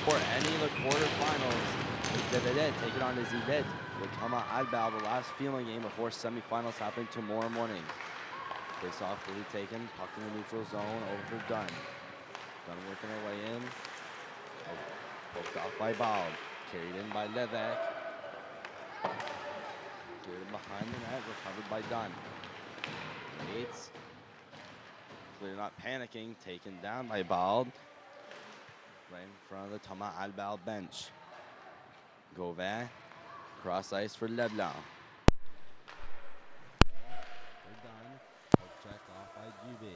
for any of the quarterfinals. It's the Vedettes taking on les Élites with Thomas Albert, the last female game before semifinals happening tomorrow morning. Face off fully taken, puck in the neutral zone, over for Dunn. Dunn working her way in. Poked off by Bald. Carried in by Levesque. Cleared behind the net, recovered by Dunn. Yates. Clear not panicking, taken down by Bald. Right in front of the Thomas Albert bench. Gauvin. Cross ice for Leblanc. They're done. Poke check off by Dieppe.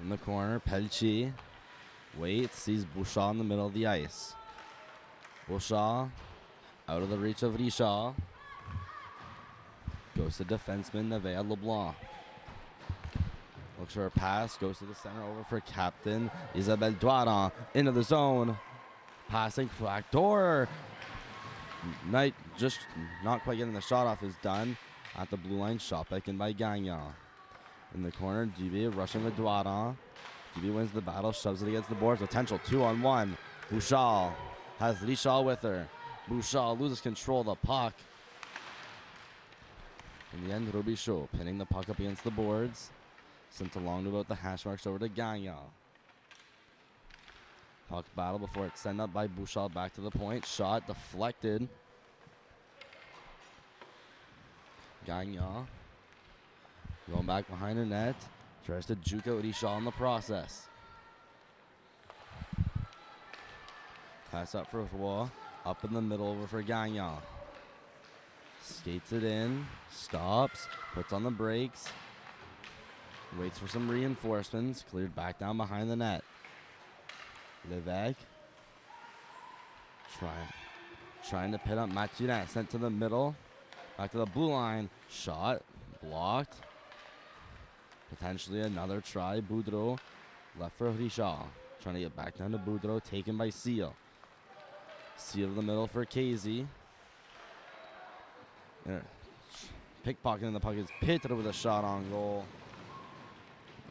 In the corner, Pelchi waits, sees Bouchard in the middle of the ice. Bouchard out of the reach of Richard. Goes to defenseman Nevea LeBlanc. Looks for a pass, goes to the center over for captain Isabelle Doiron. Into the zone. Passing back door. Knight just not quite getting the shot off is done. At the blue line, shot back in by Gagnon. In the corner, Dieppe rushing with Doiron. Dieppe wins the battle, shoves it against the boards. Potential 2-on-1. Bouchard has Richard with her. Bouchard loses control of the puck. In the end, Robichaud pinning the puck up against the boards. Sent along to about the hash marks over to Gagnon. Puck battle before it's sent up by Bouchard back to the point. Shot deflected. Gagnon going back behind the net. Tries to juke out Richard in the process. Pass up for Roy. Up in the middle over for Gagnon. Skates it in. Stops. Puts on the brakes. Waits for some reinforcements. Cleared back down behind the net. Levesque. Trying to pin up Mathieu-Martin. Sent to the middle. Back to the blue line. Shot. Blocked. Potentially another try. Boudreau. Left for Richard. Trying to get back down to Boudreau. Taken by Seal. Seal to the middle for Casey. Pickpocketing the puck is Pitre with a shot on goal.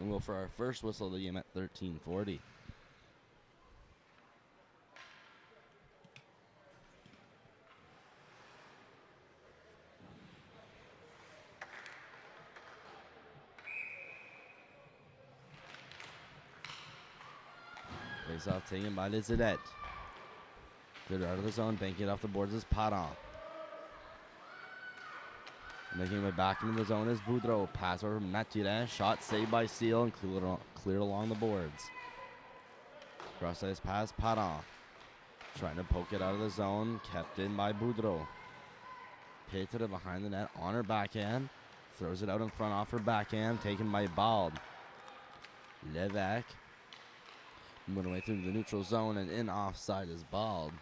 And we'll for our first whistle of the game at 13:40. Face off taken by les Élites. Good out of the zone, banking it off the boards is Padon. Making it back into the zone is Boudreau. Pass over Mathieu-Martin. Shot saved by Seal and cleared along the boards. Cross ice pass, Padon. Trying to poke it out of the zone. Kept in by Boudreau. Pitre behind the net on her backhand. Throws it out in front off her backhand. Taken by Bald. Levesque. Moving away through the neutral zone and in offside is Bald.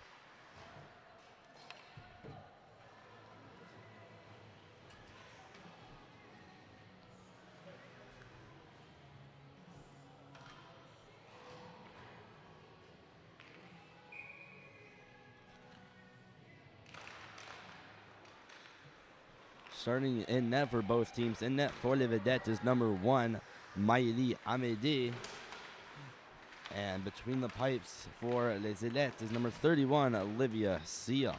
Starting in net for both teams. In net for les Vedettes is number 1, Maëlie Amédée. And between the pipes for les Élites is number 31, Olivia Seal.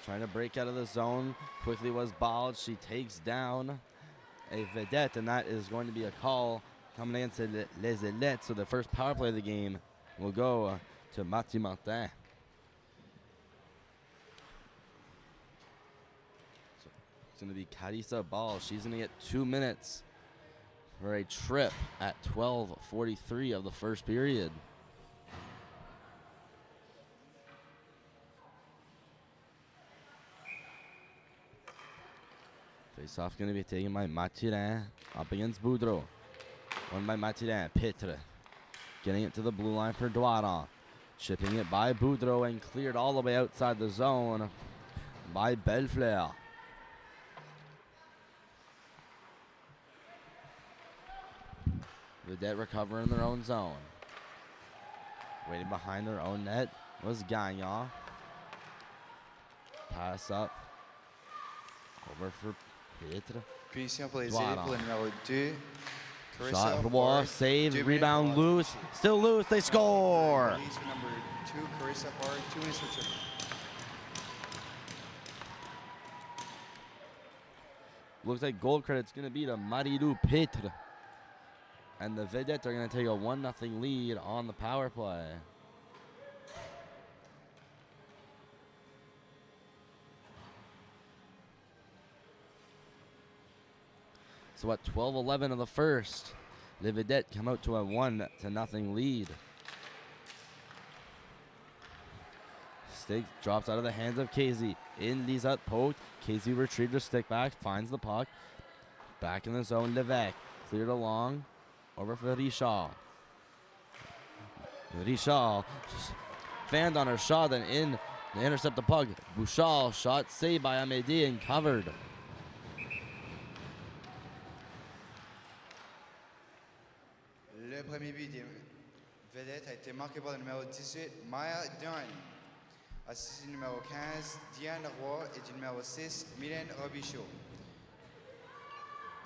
Trying to break out of the zone. Quickly was Bald. She takes down a Vedette, and that is going to be a call coming against les Élites. So the first power play of the game will go to Mathieu-Martin. So it's going to be Carissa Ball. She's going to get 2 minutes for a trip at 12:43 of the first period. Face off going to be taken by Mathieu-Martin up against Boudreau. Won by Mathieu-Martin. Pitre getting it to the blue line for Doiron. Chipping it by Boudreau and cleared all the way outside the zone by Bellefleur. Vedette recover in their own zone. Waiting behind their own net was Gagnon. Pass up. Over for Pitre. Punition pour les Élites pour le numéro 2, Shot for wall, save, rebound, loose, still loose, they score! Release for number 2, Carissa Hart, 2 minutes for triple. Looks like goal credit's going to be to Maritime. And the Vedettes are going to take a 1-0 lead on the power play. So at 12:11 of the first, the Vedettes come out to a 1-0 lead. Stick drops out of the hands of Casey. In these up poke. Casey retrieved her stick back, finds the puck. Back in the zone, Levesque. Cleared along. Over for Richard. Richard fanned on her shot and in to intercept the puck. Bouchard shot saved by Amédée and covered. Le premier but des Vedettes a été marqué par le numéro 18, Maya Dunn. Assisté du numéro 15, Diane Roy, et du numéro 6, Mylène Robichaud.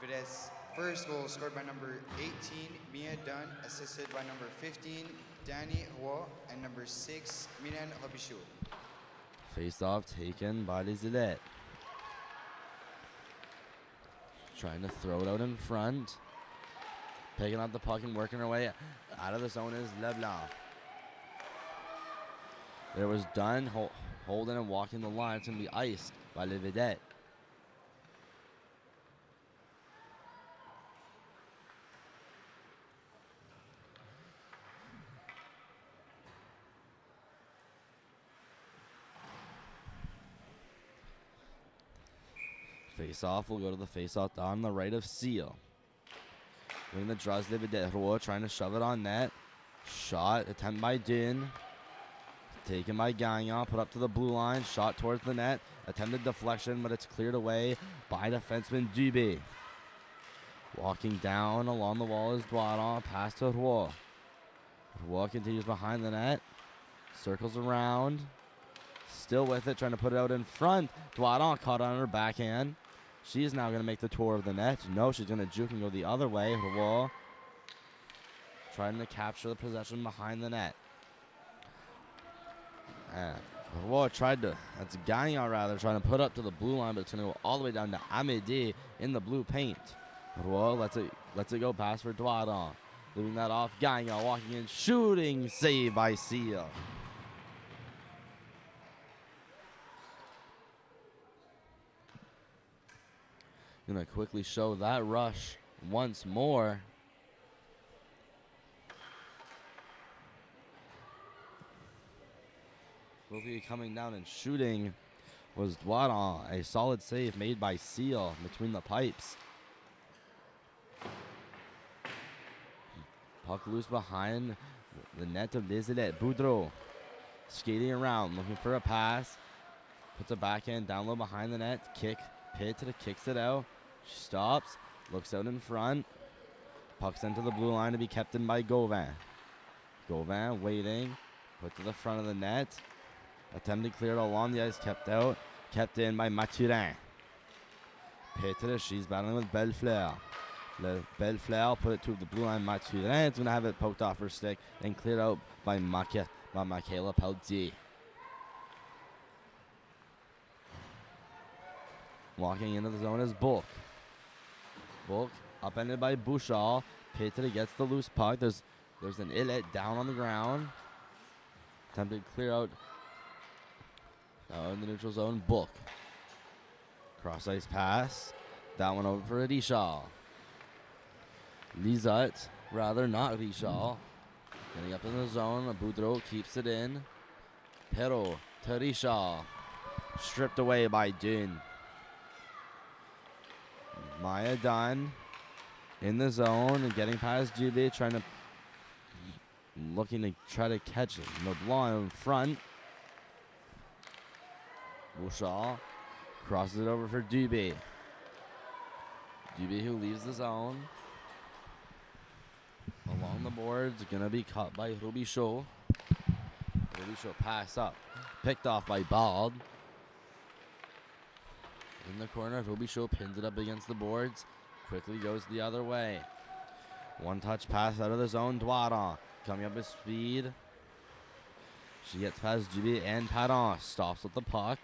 Vedettes' first goal scored by number 18, Mia Dunn, assisted by number 15, Danny Roy, and number 6, Mylène Robichaud. Face-off taken by les Élites. Trying to throw it out in front. Picking up the puck and working her way out of the zone is Leblanc. There was Dunn holding and walking the line. It's going to be iced by Les Vedettes. Face-off will go to the face-off on the right of Seal. Winning the draws, Les Vedettes. Roy trying to shove it on net. Shot, attempt by Din. Taken by Gagnon, put up to the blue line. Shot towards the net. Attempted deflection, but it's cleared away by defenseman Dieppe. Walking down along the wall is Doiron. Pass to Roy. Roy continues behind the net. Circles around. Still with it, trying to put it out in front. Doiron caught on her backhand. She's now going to make the tour of the net. No, she's going to juke and go the other way. Roy trying to capture the possession behind the net. Roy tried to, that's Gagnon rather, trying to put up to the blue line, but it's going to go all the way down to Amédée in the blue paint. Roy lets it go pass for Doiron. Leaving that off, Gagnon walking in, shooting, save by Seal. Gonna quickly show that rush once more. Quickly coming down and shooting was Doiron. A solid save made by Seal between the pipes. Puck loose behind the net of Les Élites. Boudreau skating around, looking for a pass. Puts a backhand down low behind the net. Kick, Pitt kicks it out. She stops, looks out in front. Puck's into the blue line to be kept in by Gauvin. Gauvin waiting, put to the front of the net. Attempted cleared along the ice, kept out. Kept in by Mathieu-Martin. Pitt, she's battling with Bellefleur. Bellefleur put it to the blue line. Mathieu-Martin is going to have it poked off her stick and cleared out by Michaela Pelletier. Walking into the zone is Bulk. Bulk upended by Bouchard. Pitt gets the loose puck. There's an Élite down on the ground. Attempted to clear out in the neutral zone. Bulk. Cross ice pass. That one over for Richard. Lizette, rather not Richard. Getting up in the zone. Boudreau keeps it in. Perrault to Richard. Stripped away by Dune. Maya Dunn in the zone and getting past Dubé, looking to try to catch LeBlanc in front. Bouchard crosses it over for Dubé. Dubé who leaves the zone. Along the boards, gonna be caught by Robichaud. Robichaud pass up, picked off by Bald. In the corner, Robichaud pins it up against the boards. Quickly goes the other way. One touch pass out of the zone. Dwaran coming up with speed. She gets past Dieppe and Padon. Stops with the puck.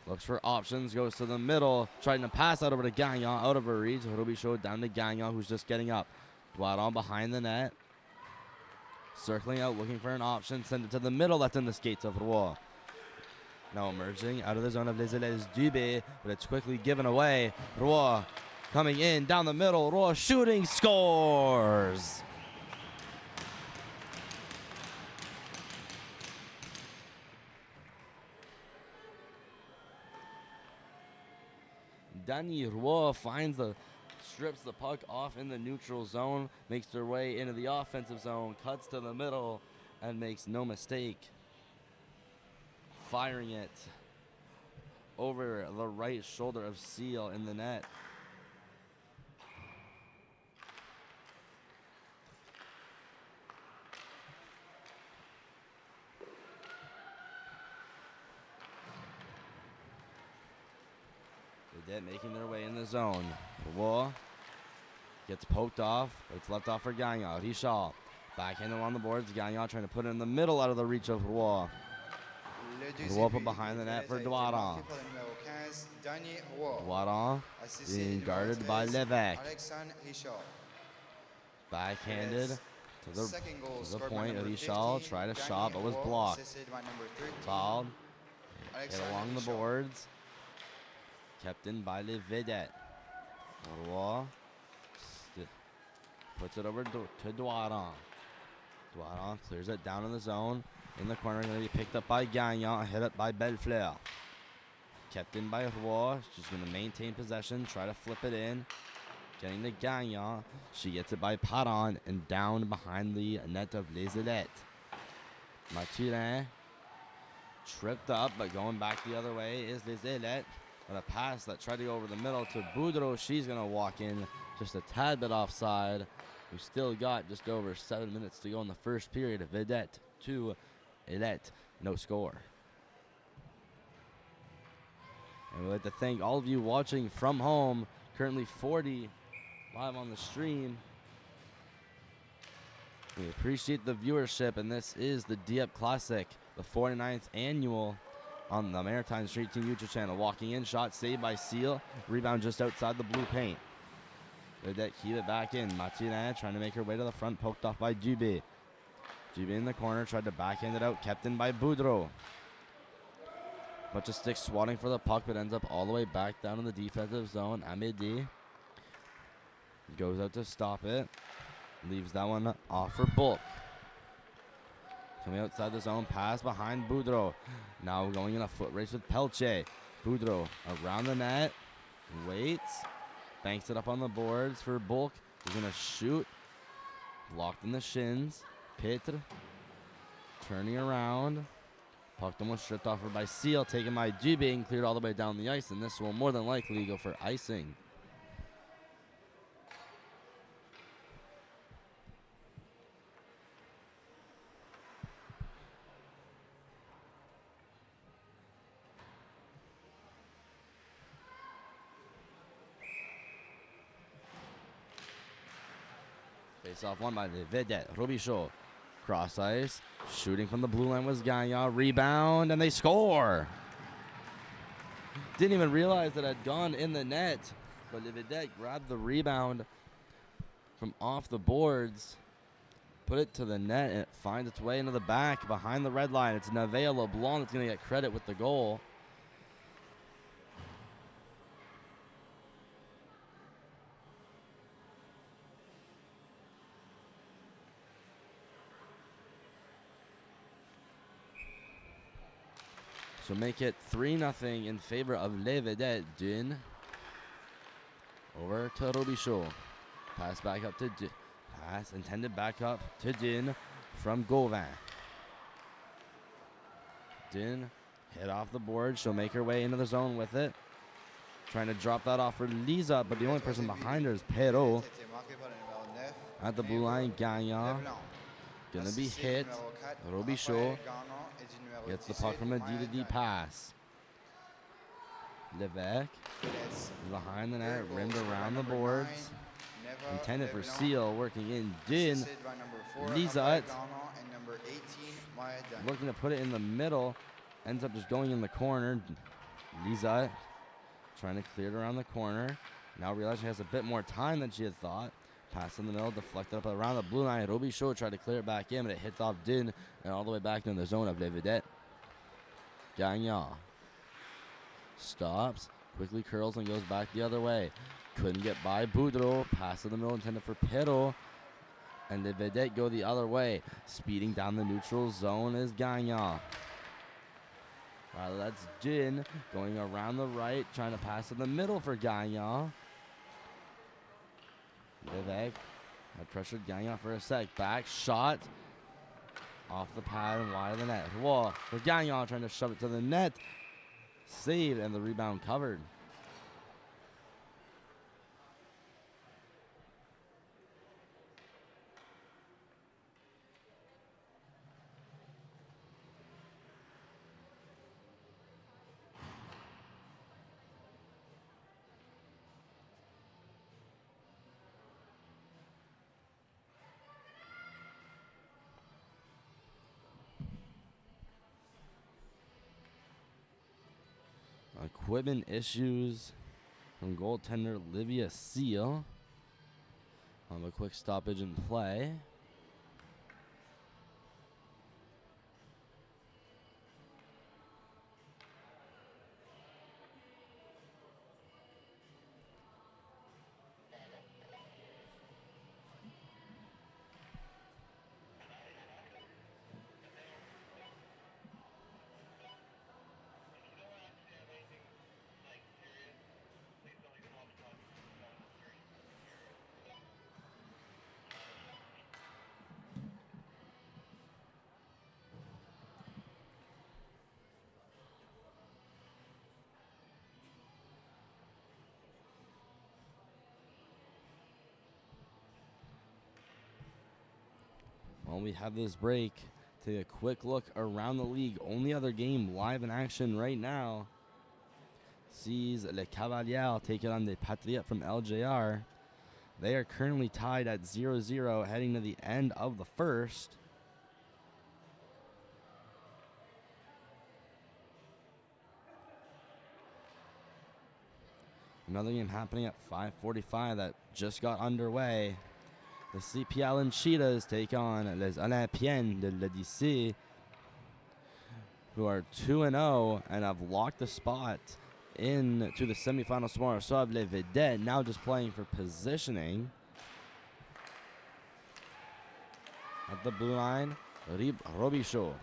Looks for options. Goes to the middle. Trying to pass out over to Gagnon. Out of her reach. Robichaud down to Gagnon, who's just getting up. Dwaran behind the net. Circling out, looking for an option. Send it to the middle. That's in the skates of Roy. Now emerging out of the zone of Les Élites, Dubé, but it's quickly given away. Roy coming in down the middle. Roy shooting, scores. Danny Roy strips the puck off in the neutral zone, makes their way into the offensive zone, cuts to the middle, and makes no mistake, firing it over the right shoulder of Seal in the net. Vedettes making their way in the zone. Roy gets poked off. It's left off for Gagnon. Richard backhanded on the boards. Gagnon trying to put it in the middle out of the reach of Roy. Roy put behind the net for Dwaran. Dwaran being guarded by Lévesque. Backhanded to the point. Richard tried a shot but was blocked. Fouled. Hit along the boards. Kept in by Les Vedettes. Roy puts it over to Dwaran. Dwaran clears it down in the zone. In the corner, going to be picked up by Gagnon. Hit up by Bellefleur. Kept in by Roy. She's going to maintain possession. Try to flip it in. Getting to Gagnon. She gets it by Padon and down behind the net of Les Élites. Mathieu-Martin tripped up, but going back the other way is Les Élites. And a pass that tried to go over the middle to Boudreau. She's going to walk in just a tad bit offside. We've still got just over 7 minutes to go in the first period. Vedettes 2, Élites, no score. And we'd like to thank all of you watching from home. Currently 40 live on the stream. We appreciate the viewership, and this is the Dieppe Classic, the 49th annual on the Maritime Street Team YouTube channel. Walking in, shot saved by Seal. Rebound just outside the blue paint. Vedettes keep it back in. Mathieu-Martin trying to make her way to the front, poked off by Dubé. Dubé in the corner, tried to backhand it out, kept in by Boudreau. Bunch of sticks swatting for the puck, but ends up all the way back down in the defensive zone. Amédée goes out to stop it. Leaves that one off for Bulk. Coming outside the zone, pass behind Boudreau. Now going in a foot race with Pelche. Boudreau around the net, waits, banks it up on the boards for Bulk. He's going to shoot. Blocked in the shins. Pitre turning around. Puck almost stripped off her by Seal, taken by Dubé and cleared all the way down the ice, and this will more than likely go for icing. Face-off won by the Vedettes. Robichaud. Cross ice. Shooting from the blue line was Gagnon. Rebound, and they score. Didn't even realize it had gone in the net. But the Vedettes grabbed the rebound from off the boards. Put it to the net, and it finds its way into the back behind the red line. It's Nevaeh LeBlanc that's going to get credit with the goal. So make it 3-0 in favor of Les Vedettes. Dune over to Robichaud. Pass back up to Dune. Pass intended back up to Dune from Gauvin. Dune hit off the board. She'll make her way into the zone with it. Trying to drop that off for Lisa, but the only person behind her is Perrault. At the blue line, Gagnon. Gonna be hit. Robichaud gets the puck from a D-to-D pass. Lévesque behind the net, rimmed around the boards. intended for Le Blanc, Seal, working in Din. assisted by number 4, Lisa Raphaël it. Gagnon, and number 18, Maya Dunn. Looking to put it in the middle. Ends up just going in the corner. Lisa trying to clear it around the corner. Now realizing she has a bit more time than she had thought. Pass in the middle, deflected up around the blue line. Robichaud tried to clear it back in, but it hits off Din and all the way back into the zone of Les Vedettes. Gagnon stops, quickly curls and goes back the other way. Couldn't get by Boudreau. Pass in the middle intended for Perrault. And Les Vedettes go the other way. Speeding down the neutral zone is Gagnon. That's Din going around the right, trying to pass in the middle for Gagnon. Levesque had pressured Gagnon for a sec. Back shot off the pad and wide of the net. Whoa, for Gagnon trying to shove it to the net. Saved and the rebound covered. Equipment issues from goaltender Livia Seal. A quick stoppage in play. While we have this break, take a quick look around the league. Only other game live in action right now sees Les Cavaliers take it on the Patriotes from LJR. They are currently tied at 0-0 heading to the end of the first. Another game happening at 5:45 that just got underway. The CP Allen Cheetahs take on Les Olympiennes de l'Odyssée, who are 2-0 and have locked the spot into the semifinals tomorrow. So have Les Vedettes now just playing for positioning. At the blue line, Robichaud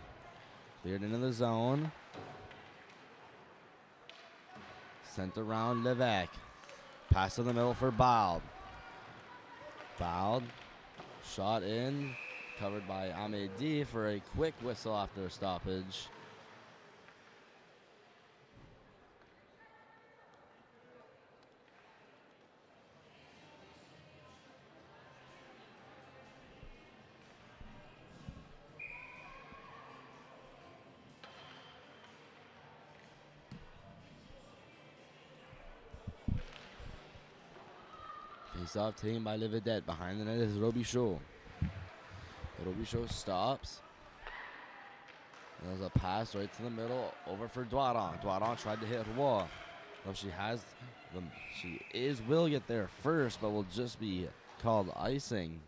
cleared into the zone. Sent around Levesque. Pass in the middle for Bald. Bald. Shot in. Covered by Amedi for a quick whistle after a stoppage. Face-off taken by Les Vedettes. Behind the net is Robichaud. Robichaud stops. There's a pass right to the middle. Over for Doiron. Doiron tried to hit Roy. Well, will get there first, but will just be called icing.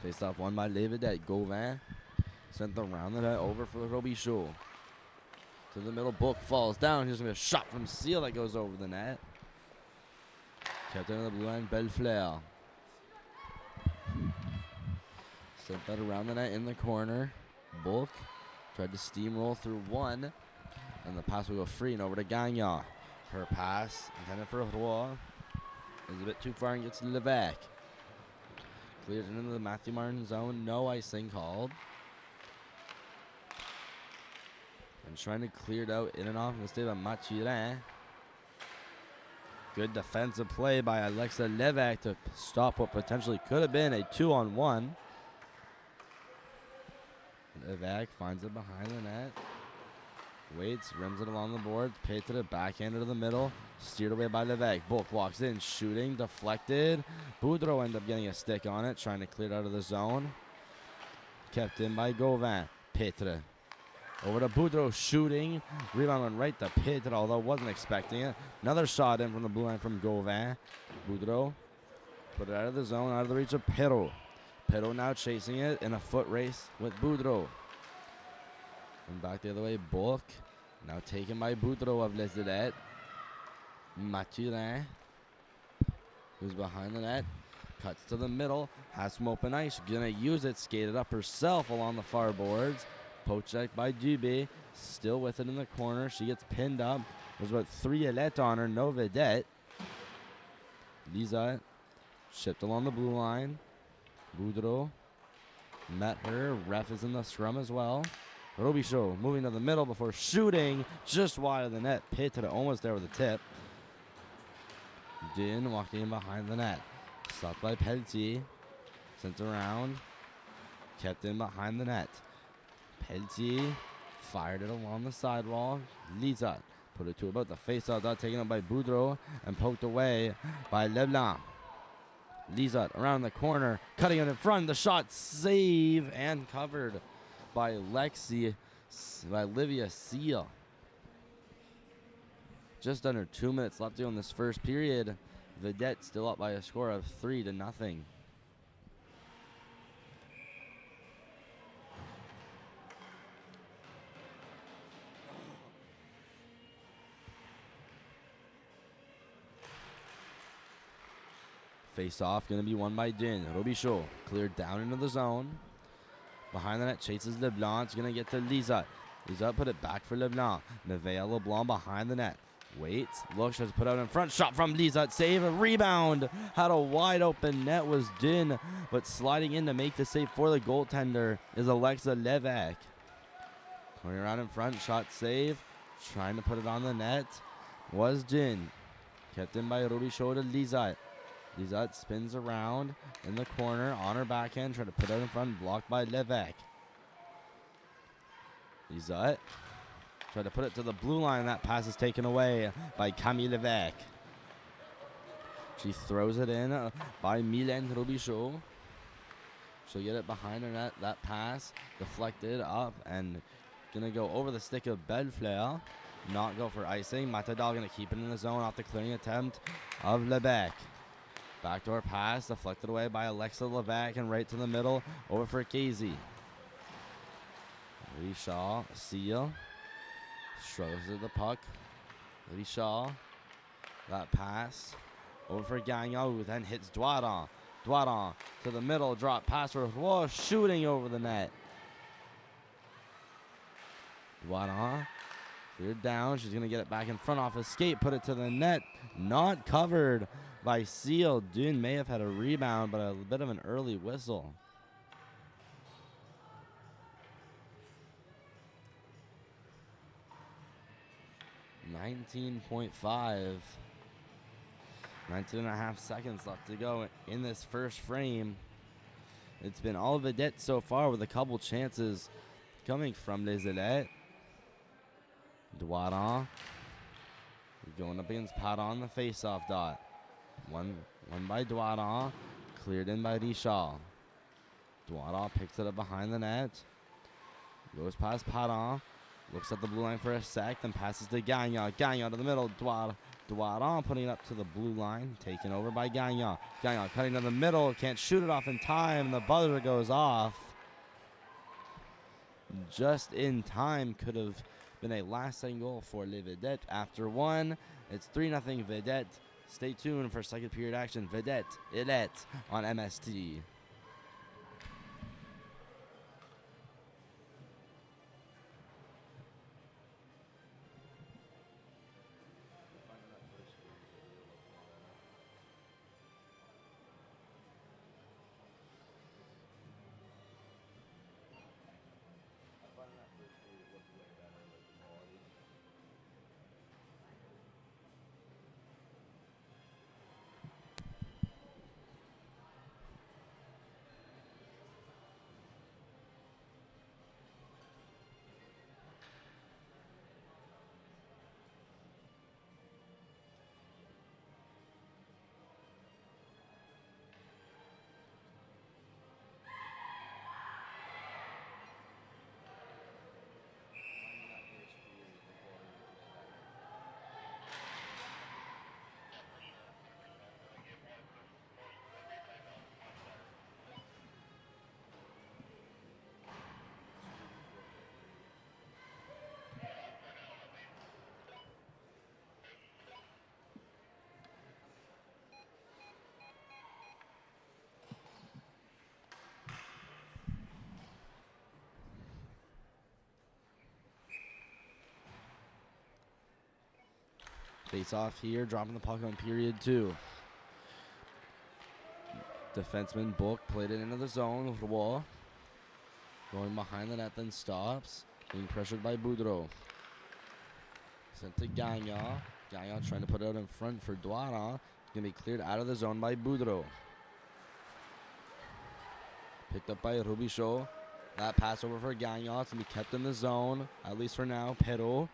Faced off one by Les Vedettes. Gauvin sent the round the net over for Robichaud. To the middle, Book falls down. Here's going to be a shot from Seal that goes over the net. Kept in the blue line, Bellefleur. Sent that around the net in the corner. Book tried to steamroll through one. And the pass will go free and over to Gagnon. Her pass intended for Roy is a bit too far and gets to Levesque. Cleared into the Mathieu-Martin zone. No icing called. And trying to clear it out in and off instead of Mathieu-Martin. Good defensive play by Alexa Levak to stop what potentially could have been a 2-on-1. Levak finds it behind the net. Waits, rims it along the board. Petre backhand to the middle. Steered away by Levak. Bulk walks in, shooting, deflected. Boudreau ended up getting a stick on it, trying to clear it out of the zone. Kept in by Gauvin. Petre. Over to Boudreau, shooting. Rebound went right to Petre, although wasn't expecting it. Another shot in from the blue line from Gauvin. Boudreau put it out of the zone, out of the reach of Perrault. Perrault now chasing it in a foot race with Boudreau. And back the other way, Bulk. Now taken by Boudreau of Les Vedettes. Mathieu-Martin, who's behind the net. Cuts to the middle. Has some open ice. Gonna use it. Skated up herself along the far boards. Poke check by Dieppe. Still with it in the corner. She gets pinned up. There's about 3 Élites on her. No Vedette. Lisa shipped along the blue line. Boudreau met her. Ref is in the scrum as well. Robichaud moving to the middle before shooting just wide of the net. Petre almost there with a tip. Din walking in behind the net. Stopped by Pelletier. Sent around. Kept in behind the net. Pelletier fired it along the sidewall. Lisa put it to about the face-off dot, taken up by Boudreau and poked away by Leblanc. Lisa around the corner, cutting it in front. The shot save and covered by Olivia Seal. Just under 2 minutes left to go in this first period. Vedettes still up by a score of 3-0. Face off going to be won by Din. Robichaud cleared down into the zone. Behind the net, chases Leblanc. It's going to get to Lisa. Lisa put it back for Leblanc. Nevaeh LeBlanc behind the net. Waits, looks, has put out in front. Shot from Lisa. Save, a rebound. Had a wide open net was Din. But sliding in to make the save for the goaltender is Alexa Levak. Going around in front. Shot save. Trying to put it on the net was Din. Kept in by Robichaud to Lisa. Lizette spins around in the corner on her backhand, trying to put it in front, blocked by Levak. Lizette tried to put it to the blue line. That pass is taken away by Camille Levak. She throws it in by Mylène Robichaud. She'll get it behind her net. That pass deflected up and gonna go over the stick of Bellefleur. Not go for icing. Matadal gonna keep it in the zone off the clearing attempt of Levak. Backdoor pass deflected away by Alexa Levak and right to the middle over for Casey. Shaw, Seal struggles at the puck. Shaw, that pass over for Gagnon, who then hits Doiron. Doiron to the middle, drop pass for Whoa, shooting over the net. Doiron cleared down. She's going to get it back in front off a skate, put it to the net. Not covered by Seal. Dune may have had a rebound, but a bit of an early whistle. .5. 19.5 seconds left to go in this first frame. It's been all Vedettes so far with a couple chances coming from Les Élites. Doiron going up against Pat on the face-off dot. One by Doiron, cleared in by Richard. Doiron picks it up behind the net. Goes past Padon. Looks at the blue line for a sec, then passes to Gagnon. Gagnon to the middle. Doiron putting it up to the blue line. Taken over by Gagnon. Gagnon cutting to the middle. Can't shoot it off in time. The buzzer goes off. Just in time. Could have been a last-second goal for Les Vedettes. After one, it's 3-0 Vedettes. Stay tuned for second period action. Vedettes, Élites on MST. Face off here, dropping the puck on period 2. Defenseman Book played it into the zone. Roy going behind the net, then stops. Being pressured by Boudreau. Sent to Gagnon. Gagnon trying to put it out in front for Doiron. Going to be cleared out of the zone by Boudreau. Picked up by Robichaud. That pass over for Gagnon. It's going to be kept in the zone, at least for now. Perrault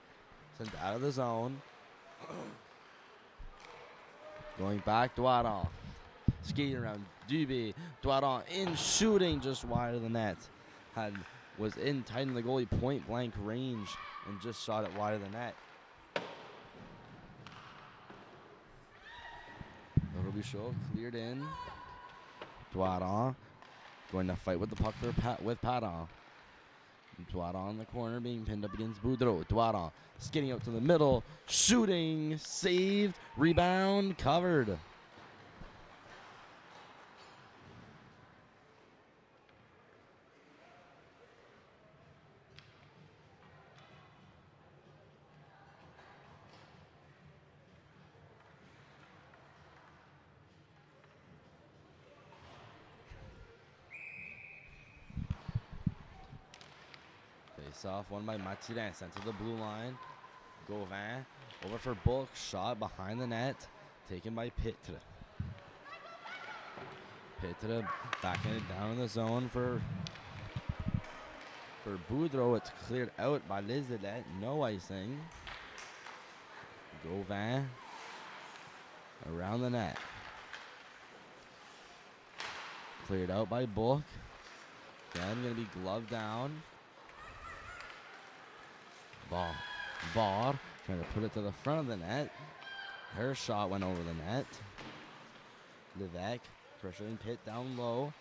sent out of the zone. Going back, Doiron. Skating around Dubé. Doiron in, shooting just wide of the net. Was in tight in the goalie point blank range and just shot it wide of the net. Robichaud cleared in. Doiron going to fight with the puck with Padon. Doiron in the corner being pinned up against Boudreau. Doiron skating out to the middle, shooting, saved, rebound, covered. Off one by Mathieu-Martin, sent to the blue line. Gauvin over for Book, shot behind the net, taken by Pitre. Pitre backing it down in the zone for Boudreau. It's cleared out by Lizelet, no icing. Gauvin around the net. Cleared out by Book. Again, going to be gloved down. Bar trying to put it to the front of the net. Her shot went over the net. Levesque pressuring Pitt down low.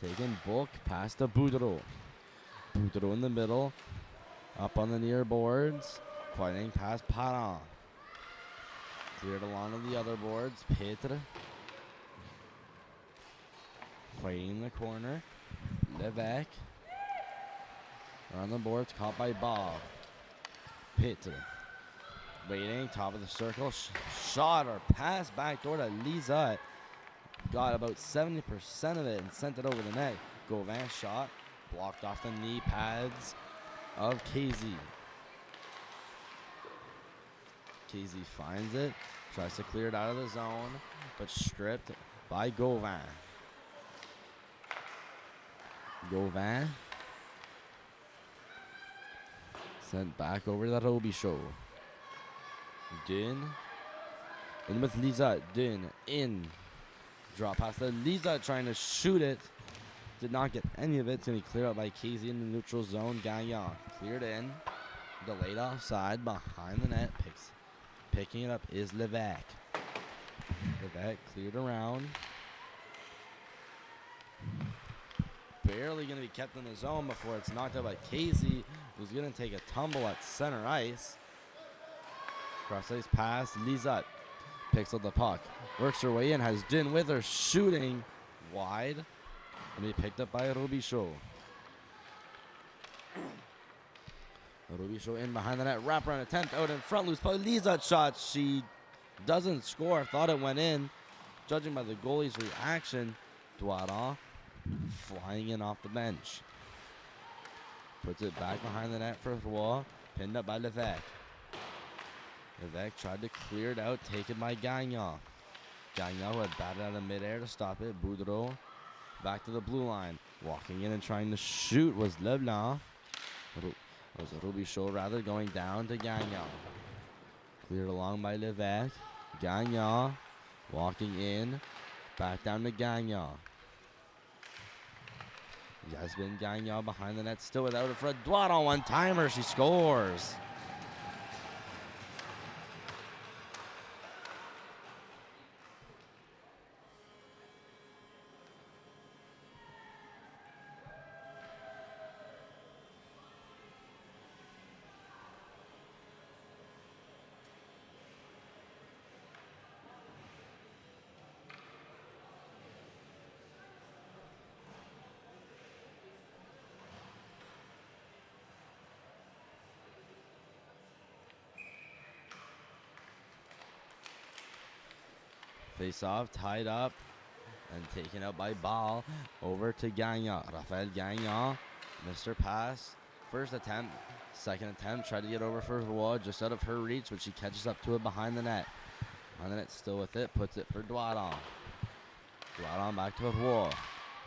Taking Book past to Boudreau. Boudreau in the middle. Up on the near boards. Fighting past Padon. Cleared along to the other boards. Pitre. Fighting in the corner. Levesque. On the boards, caught by Bob. Pitre. Waiting, top of the circle. Shot or pass backdoor to Liza. Got about 70% of it and sent it over the net. Gauvin shot. Blocked off the knee pads of KZ. KZ finds it. Tries to clear it out of the zone, but stripped by Gauvin. Gauvin. Sent back over to the Robichaud. Dun. In with Liza. Dun. In. Drop past the Liza trying to shoot it. Did not get any of it. It's going to be cleared out by Casey in the neutral zone. Gagnon cleared in. Delayed offside behind the net. Picking it up is Levesque. Levesque cleared around. Barely going to be kept in the zone before it's knocked out by Casey, who's going to take a tumble at center ice. Cross ice pass. Liza picks up the puck. Works her way in. Has Din with her. Shooting wide. And be picked up by Robichaud. Robichaud in behind the net. Wraparound attempt out in front. Loose play. Liza shot. She doesn't score. Thought it went in. Judging by the goalie's reaction, Doiron flying in off the bench. Puts it back behind the net for Roy. Pinned up by Levesque. Levesque tried to clear it out. Taken by Gagnon. Gagnon who had batted out of midair to stop it. Boudreau back to the blue line. Walking in and trying to shoot was Leblanc. Was Robichaud rather going down to Gagnon. Cleared along by Levesque. Gagnon walking in. Back down to Gagnon. Yasmin Gagnon behind the net, still without it for a Doiron one-timer. She scores. Face off, tied up, and taken out by Ball. Over to Gagnon. Raphael Gagnon, Mr. Pass. First attempt, second attempt, tried to get over for Roy, just out of her reach, but she catches up to it behind the net. Behind the net, still with it, puts it for Doiron. Doiron back to Roy.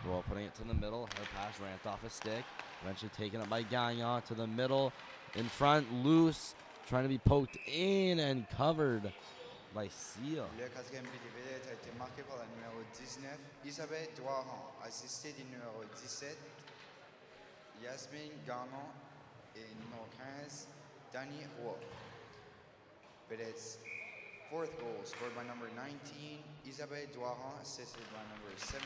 Roy putting it to the middle. Her pass ran off a stick. Eventually taken up by Gagnon to the middle. In front, loose. Trying to be poked in and covered by Seal. Le quatrième but des Vedettes a été marqué par la numéro 19, Isabelle Doiron, assistée du numéro 17, Yasmine Garnon et numéro 15, Danny Roy. Vedettes' fourth goal scored by number 19, Isabelle Doiron, assisted by number 17,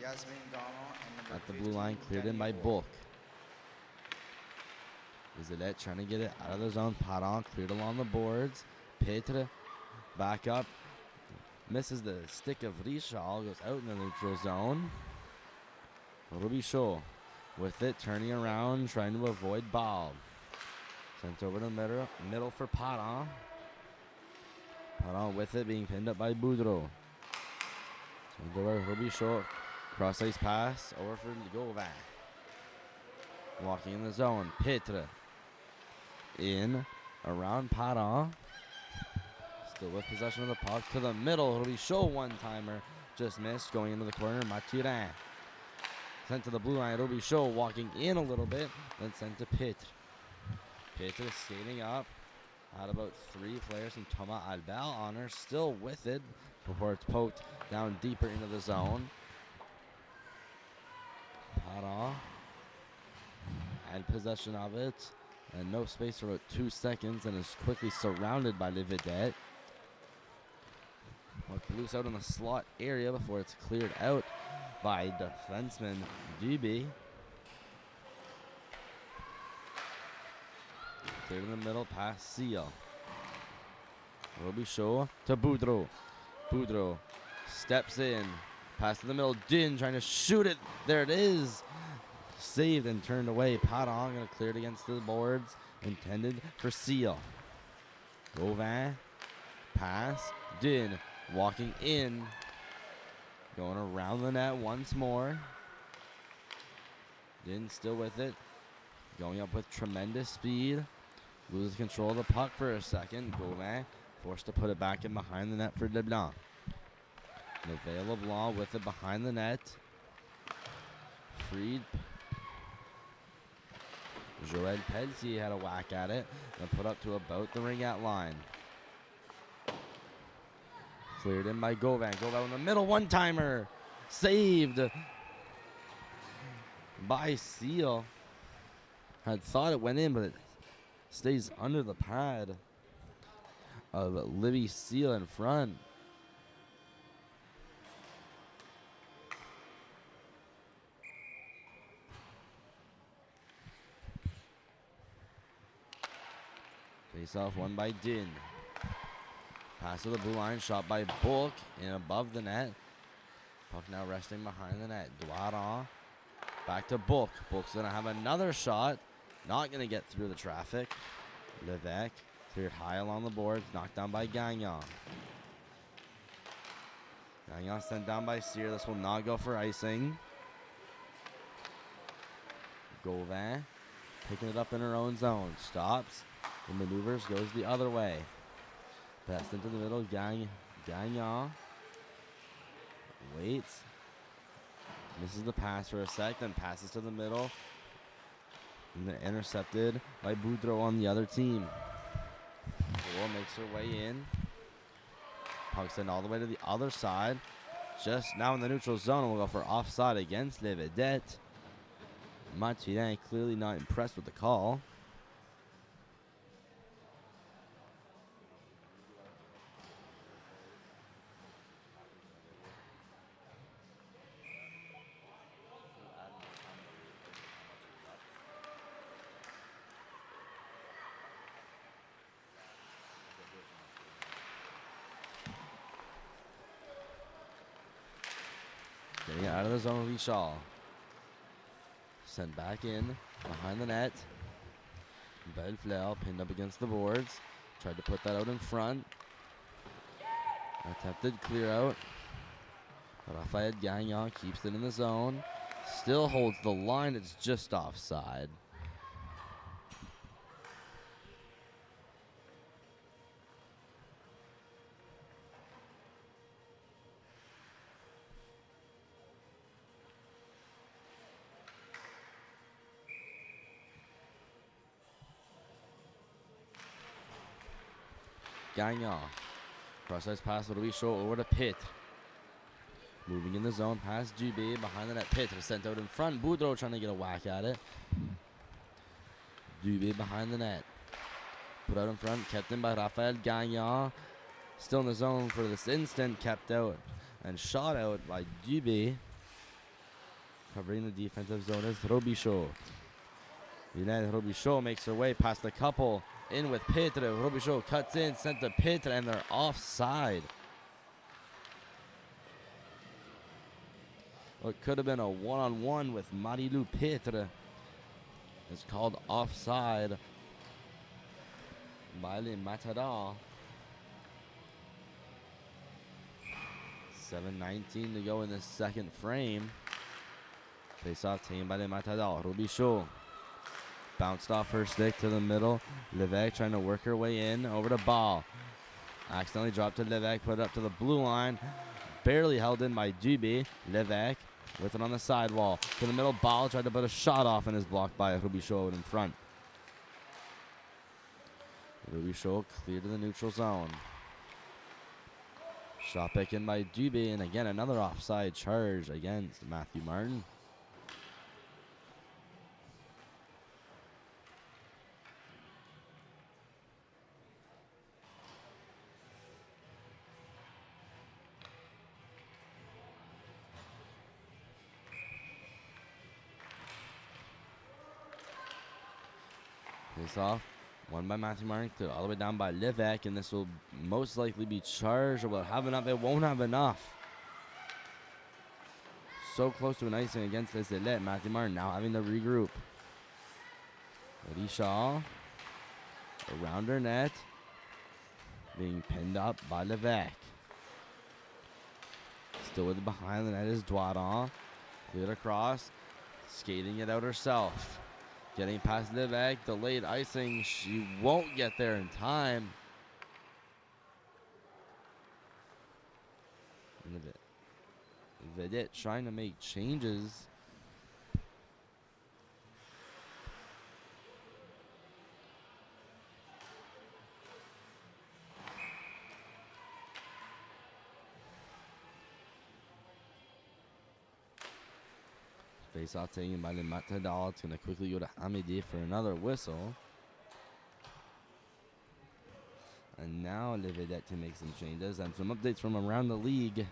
Yasmine Garnon, and number 15, At the blue line, cleared in by Bulk. Vedettes trying to get it out of the zone. Parent cleared along the boards. Petre back up. Misses the stick of Richard. Goes out in the neutral zone. Robichaud with it. Turning around. Trying to avoid Ball. Sent over to the middle for Parent. Parent with it. Being pinned up by Boudreau. Sent over to Robichaud. Cross ice pass. Over for Gauvin. Walking in the zone. Petre. In, around Parent. Still with possession of the puck to the middle. It'll be show one-timer. Just missed. Going into the corner. Mathieu-Martin. Sent to the blue line. It'll be show walking in a little bit. Then sent to Petre. Petre skating up. Had about 3 players from Thomas Albert on her. Still with it before it's poked down deeper into the zone. Parent had possession of it. And no space for about 2 seconds, and is quickly surrounded by the Vedettes. Loose out in the slot area before it's cleared out by defenseman Dieppe. Cleared in the middle, past Seal. Robichaud to Boudreau. Boudreau steps in, pass to the middle. Din trying to shoot it. There it is. Saved and turned away. Parent going to clear it against the boards. Intended for Seal. Gauvin. Pass. Din walking in. Going around the net once more. Din still with it. Going up with tremendous speed. Loses control of the puck for a second. Gauvin forced to put it back in behind the net for LeBlanc. Nevaeh LeBlanc with it behind the net. Freed. Joël Pelletier had a whack at it and put up to about the ring-out line. Cleared in by Gauvin. Gauvin in the middle, one-timer. Saved by Seal. Had thought it went in, but it stays under the pad of Livy Seal in front. Face off won by Din. Pass to the blue line, shot by Bulk and above the net. Puck now resting behind the net. Doiron back to Bulk. Bulk's gonna have another shot. Not gonna get through the traffic. Levesque cleared high along the boards, knocked down by Gagnon. Gagnon sent down by Sear. This will not go for icing. Gauvin picking it up in her own zone. Stops. And maneuvers, goes the other way. Passed into the middle, Gagnon. Waits. Misses the pass for a sec, then passes to the middle. And then intercepted by Boudreau on the other team. Boudreau makes her way in. Puck sent all the way to the other side. Just now in the neutral zone, and we'll go for offside against Les Vedettes. Martin clearly not impressed with the call. Getting out of the zone, Richard. Sent back in, behind the net. Bellefleur pinned up against the boards. Tried to put that out in front. Attempted clear out. Raphael Gagnon keeps it in the zone. Still holds the line. It's just offside. Gagnon. Cross-ice pass will be short over to Pitt. Moving in the zone past Dieppe. Behind the net. Pitt was sent out in front. Boudreau trying to get a whack at it. Dieppe behind the net. Put out in front. Kept in by Raphael Gagnon. Still in the zone for this instant. Kept out and shot out by Dieppe. Covering the defensive zone is Robichaud. United Robichaud makes her way past the couple. In with Pitre. Robichaud cuts in. Sent to Pitre and they're offside. What could have been a one-on-one with Marilou Pitre is called offside by Les Matadors. 7:19 to go in the second frame. Face-off taken by Les Matadors. Robichaud bounced off her stick to the middle. Levesque trying to work her way in over to Ball. Accidentally dropped to Levesque, put it up to the blue line. Barely held in by Dieppe. Levesque with it on the sidewall. To the middle, Ball tried to put a shot off and is blocked by Robichaud in front. Robichaud clear to the neutral zone. Shot back in by Dieppe, and again another offside charge against Mathieu-Martin. Face off. Won by Mathieu-Martin, cleared all the way down by Levesque, and this will most likely be charged. Will it have enough? It won't have enough. So close to an icing against Les Élites. Mathieu-Martin now having to regroup. Richard around her net, being pinned up by Levesque. Still with it behind the net is Doiron. Cleared across, skating it out herself. Getting past Levesque, delayed icing. She won't get there in time. Vedettes trying to make changes. Face off taken by Les Matadors. It's going to quickly go to Amédée for another whistle. And now Les Vedettes can make some changes and some updates from around the league.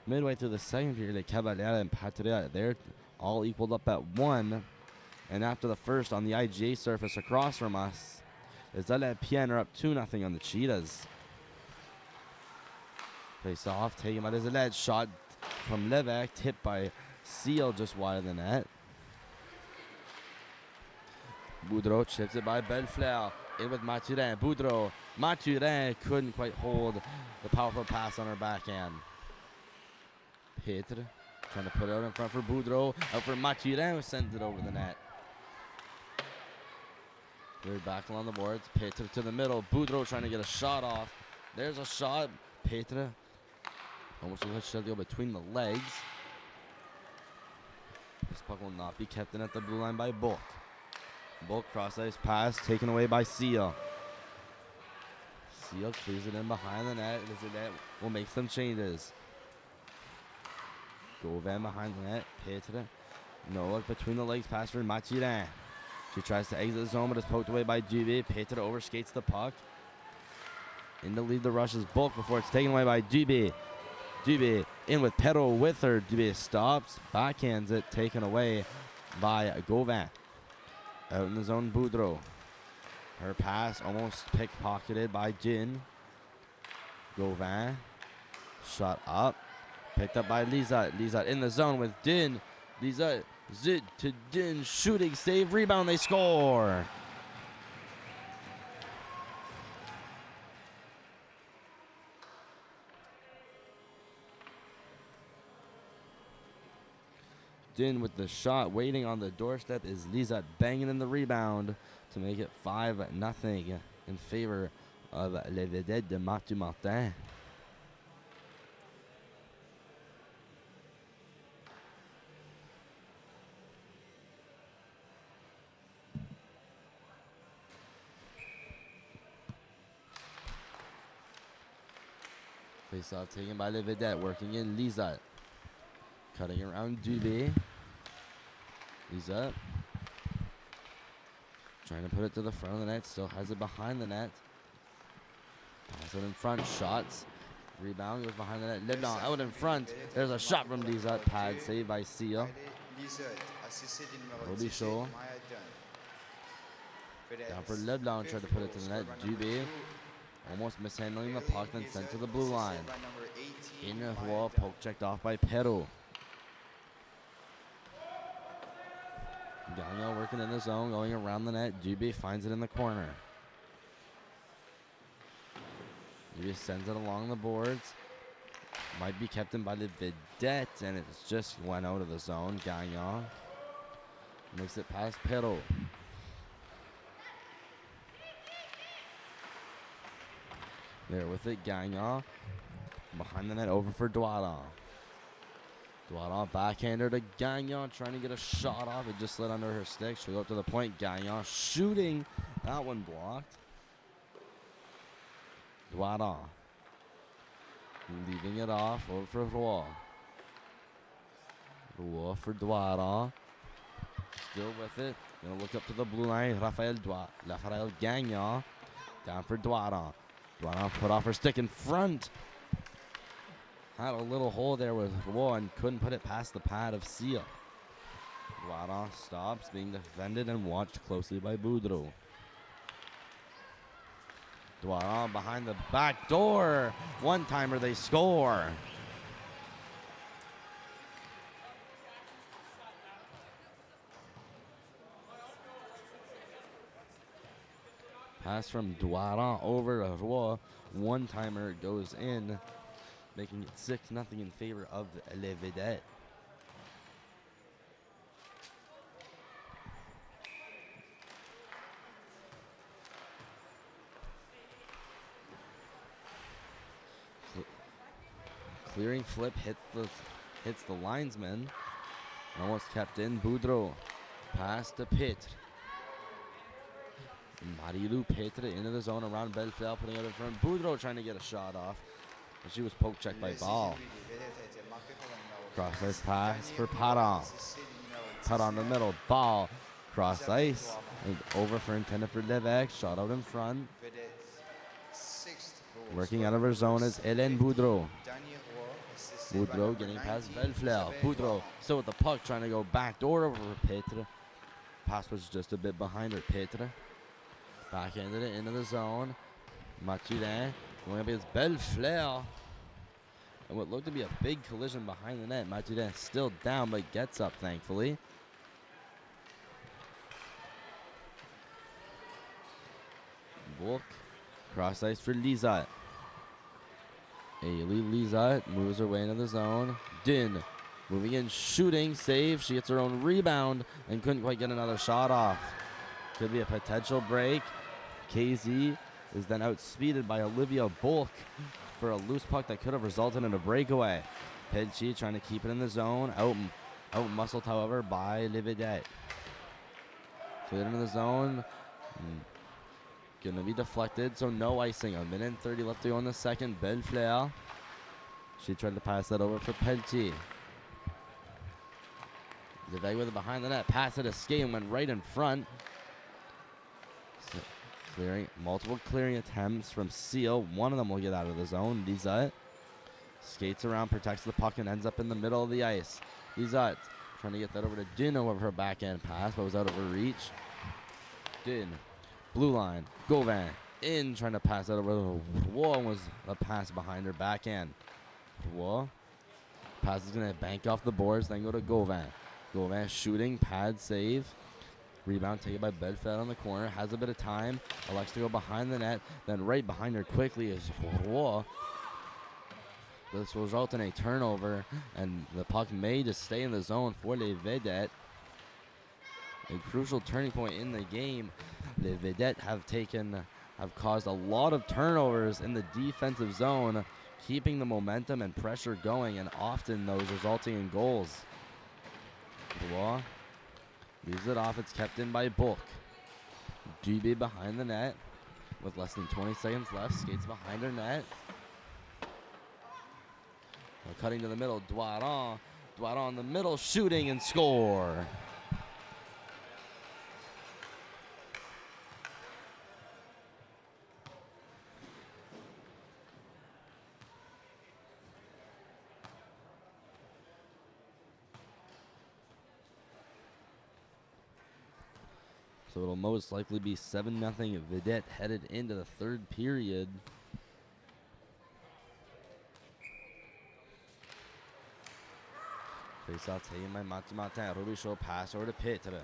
Midway through the second period, Les Cavaliers and Patria, they're all equaled up at 1. And after the first on the IGA surface across from us, Les Olympiens are up 2-0 on the Cheetahs. Face off taken by Les Élites. Shot from Levesque, tipped by Seal just wide of the net. Boudreau chips it by Bellefleur. In with Mathurin. Boudreau. Mathurin couldn't quite hold the powerful pass on her backhand. Pitre trying to put it out in front for Boudreau. Out for Mathurin, who sends it over the net. We're back along the boards. Pitre to the middle. Boudreau trying to get a shot off. There's a shot. Pitre almost a go between the legs. This puck will not be kept in at the blue line by Bulk. Bulk cross-ice pass taken away by Seal. Seal clears it in behind the net. Net will make some changes. Gauvin behind the net. Pitre. No look between the legs pass for Mathurin. She tries to exit the zone but is poked away by Dieppe. Pitre overskates the puck. In to lead the rush is Bulk before it's taken away by Dieppe. Dieppe in with Perrault with her. Dieppe stops, backhands it, taken away by Gauvin. Out in the zone, Boudreau. Her pass almost pickpocketed by Din. Gauvin. Shot up. Picked up by Lizotte. Lizotte in the zone with Din. Lizotte, zit to Din. Shooting save, rebound, they score. Din with the shot. Waiting on the doorstep is Lisa banging in the rebound to make it 5-0 in favor of Les Vedettes de Mathieu-Martin. Face off taken by Les Vedettes, working in Lisa. Cutting around Dieppe. Lisa. Trying to put it to the front of the net, still has it behind the net. Pass it in front, shots. Rebound goes behind the net. Leblanc out in front. There's a shot from Lisa. Pad saved by Sia. Will be show. Down for Leblanc, tried to put it to the net. Dubé almost mishandling the puck and sent to the blue line. In the wall, poke checked off by Perrault. Gagnon working in the zone, going around the net. Dubé finds it in the corner. Dubé sends it along the boards. Might be kept in by the Vedettes, and it just went out of the zone. Gagnon makes it past Perrault. There with it, Gagnon. Behind the net, over for Doiron. Doiron backhander to Gagnon, trying to get a shot off. It just slid under her stick. She'll go up to the point. Gagnon shooting. That one blocked. Doiron. Leaving it off. Over for Roy. Roy for Doiron. Still with it. Gonna look up to the blue line. Raphael Gagnon. Down for Doiron. Doiron put off her stick in front. Had a little hole there with Roy and couldn't put it past the pad of Sia. Doiron stops, being defended and watched closely by Boudreau. Doiron behind the back door. One-timer, they score. Pass from Doiron over to Roy. One-timer goes in, making it 6-0 in favor of Les Vedettes. Clearing flip hits the linesman. Almost kept in. Boudreau. Pass to Pitre. Marie-Lou Pitre into the zone around Bellefleur, putting it in front. Boudreau trying to get a shot off. But she was poke checked by Ball. Cross ice pass for Padon. Padon in the middle. Ball. Cross ice. And over for intended for Levesque. Shot out in front. Working out of her zone is Hélène Boudreau. Boudreau getting past Bellefleur. Boudreau still with the puck, trying to go back door over for Pitre. Pass was just a bit behind her. Pitre backhanded it into the zone. Mathieu-Martin going up against Bellefleur. And what looked to be a big collision behind the net. Mathieu-Martin still down, but gets up, thankfully. Book. Cross ice for Lizette. Lizette moves her way into the zone. Din moving in, shooting, save. She gets her own rebound and couldn't quite get another shot off. Could be a potential break. KZ is then outspeeded by Olivia Bulk for a loose puck that could have resulted in a breakaway. Pedchi trying to keep it in the zone. Out muscled, however, by Les Vedettes. Cleared into the zone. Going to be deflected, so no icing. 1:30 left to go in the second. Bellefleur. She tried to pass that over for Pedchi. Levesque with it behind the net. Pass it, escape, and went right in front. Multiple clearing attempts from Seal. One of them will get out of the zone. Lizette skates around, protects the puck, and ends up in the middle of the ice. Lizette trying to get that over to Din over her backhand pass, but was out of her reach. Din, blue line, Gauvin in, trying to pass that over to Roy, was a pass behind her backhand. Roy, pass is going to bank off the boards, then go to Gauvin. Gauvin shooting, pad save. Rebound taken by Bellefleur on the corner. Has a bit of time. Elects to go behind the net. Then right behind her quickly is Roy. This will result in a turnover, and the puck may just stay in the zone for Les Vedettes. A crucial turning point in the game. Les Vedettes have caused a lot of turnovers in the defensive zone, keeping the momentum and pressure going, and often those resulting in goals. Blois leaves it off. It's kept in by Book. Dieppe behind the net with less than 20 seconds left. Skates behind her net. Now cutting to the middle. Doiron. Doiron in the middle, shooting and score. So it'll most likely be 7-0 Vedette headed into the third period. Face off taken by Mathieu-Martin. Robichaud pass over to Pitre.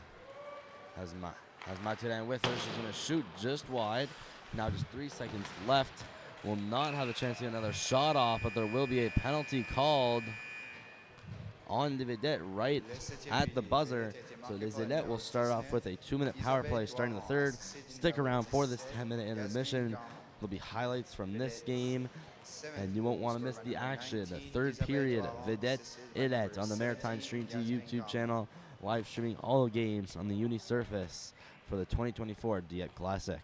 Has Mathieu with her. She's going to shoot just wide. Now just 3 seconds left. Will not have a chance to get another shot off, but there will be a penalty called on the Vedette right at the buzzer. So Les Élites will start off with a 2-minute power play starting the third. Stick around for this 10-minute intermission. There'll be highlights from this game, and you won't want to miss the action. The third period, Vedettes Élites on the Maritime Stream to YouTube channel. Live streaming all games on the Uni Surface for the 2024 Dieppe Classic.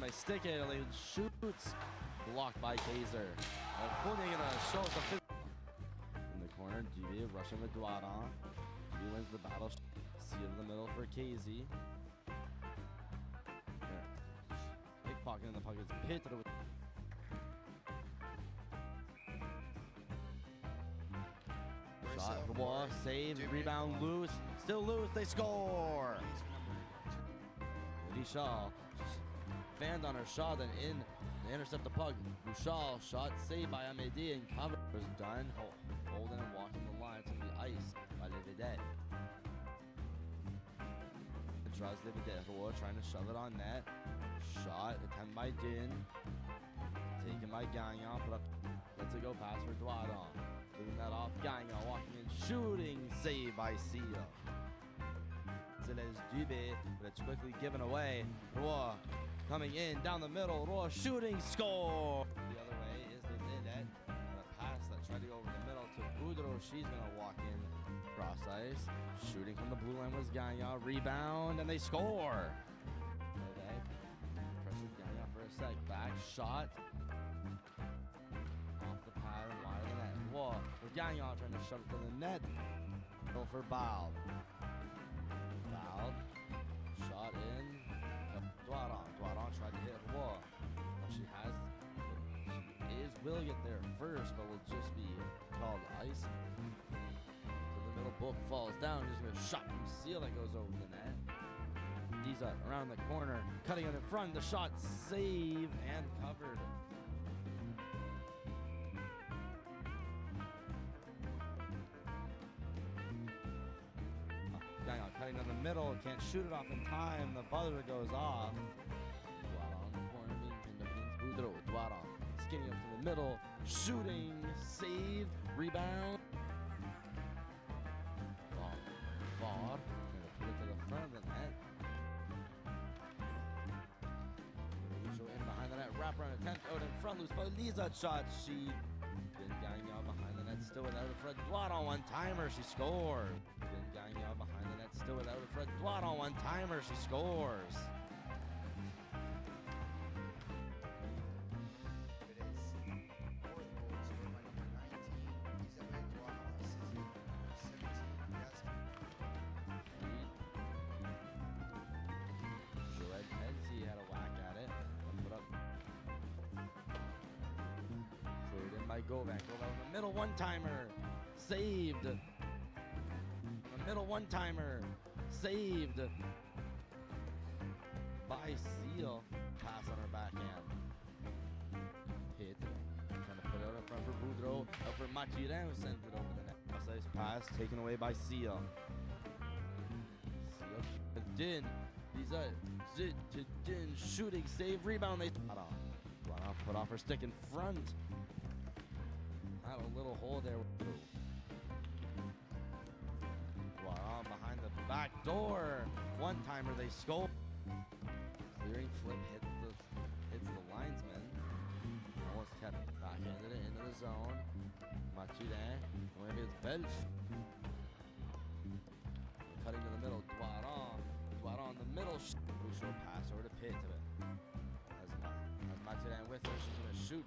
By stick it, shoots, blocked by Kaiser. Footing and shows the in the corner. Dieppe rushing with Doiron. Dieppe wins the battle. See in the middle for Casey. Pickpocket in the pocket. Pitre with shot. Ball, save, rebound, loose, still loose. They score. Bouchard fanned on her shot and in. They intercept the puck. Bouchard shot saved by Amédée and cover was done. Holding and walking the line to the ice by Les Vedettes. Draws Les Vedettes. Roy trying to shove it on net. Shot attempted by Din. Taken by Gagnon. Put up. Lets it go pass for Doiron. Moving that off. Gagnon walking in. Shooting save by Seal. Dieppe, but it's quickly given away. Roy coming in down the middle. Roy shooting, score. The other way is Les Vedettes. A pass that tried to go over the middle to Boudreau. She's gonna walk in cross ice. Shooting from the blue line was Gagnon. Rebound and they score. Okay. Pressured Gagnon for a sec. Back shot. Off the pad and wide of the net. Roy with Gagnon trying to shove it to the net. Go for Bald. Shot in. Doiron. Doiron tried to hit Roy. She will get there first, but will just be called ice. So the middle. Book falls down. Just a shot from Seal that goes over the net. Diza around the corner, cutting it in front. The shot save and covered. Cutting down the middle, can't shoot it off in time. The buzzer goes off. Doiron on the corner, being pinned up against Boudreau. Doiron skinning up to the middle, shooting, saved, rebound. Var, trying to put it to the front of the net. So in behind the net, wrap around attempt out in front, loose by Lisa shot. She been Gagnon behind the net, still without it. Fred Doiron one-timer, she scored. Gagnon behind the net, still without it. Fred Doiron one-timer, she scores. He had a whack at it. Put up. Cleared in by Govac. Govac in the middle, one-timer. Saved. Middle one-timer, saved by Seal. Pass on her backhand. Hit, trying to put it out in front for Boudreau. Maritime sends it over the net. Nice pass taken away by Seal. Seal Din. These Zit to Din shooting save rebound. They put off her stick in front. Had a little hole there. Wow, behind the back door. One timer they scope. Clearing flip hits the linesman. Almost kept backhanded it into the zone. Mathieu-Martin. Maybe it's Belf. Cutting to the middle. Dieppe in the middle. Crucial pass over to Pitt. As Mathieu-Martin with her, she's going to shoot.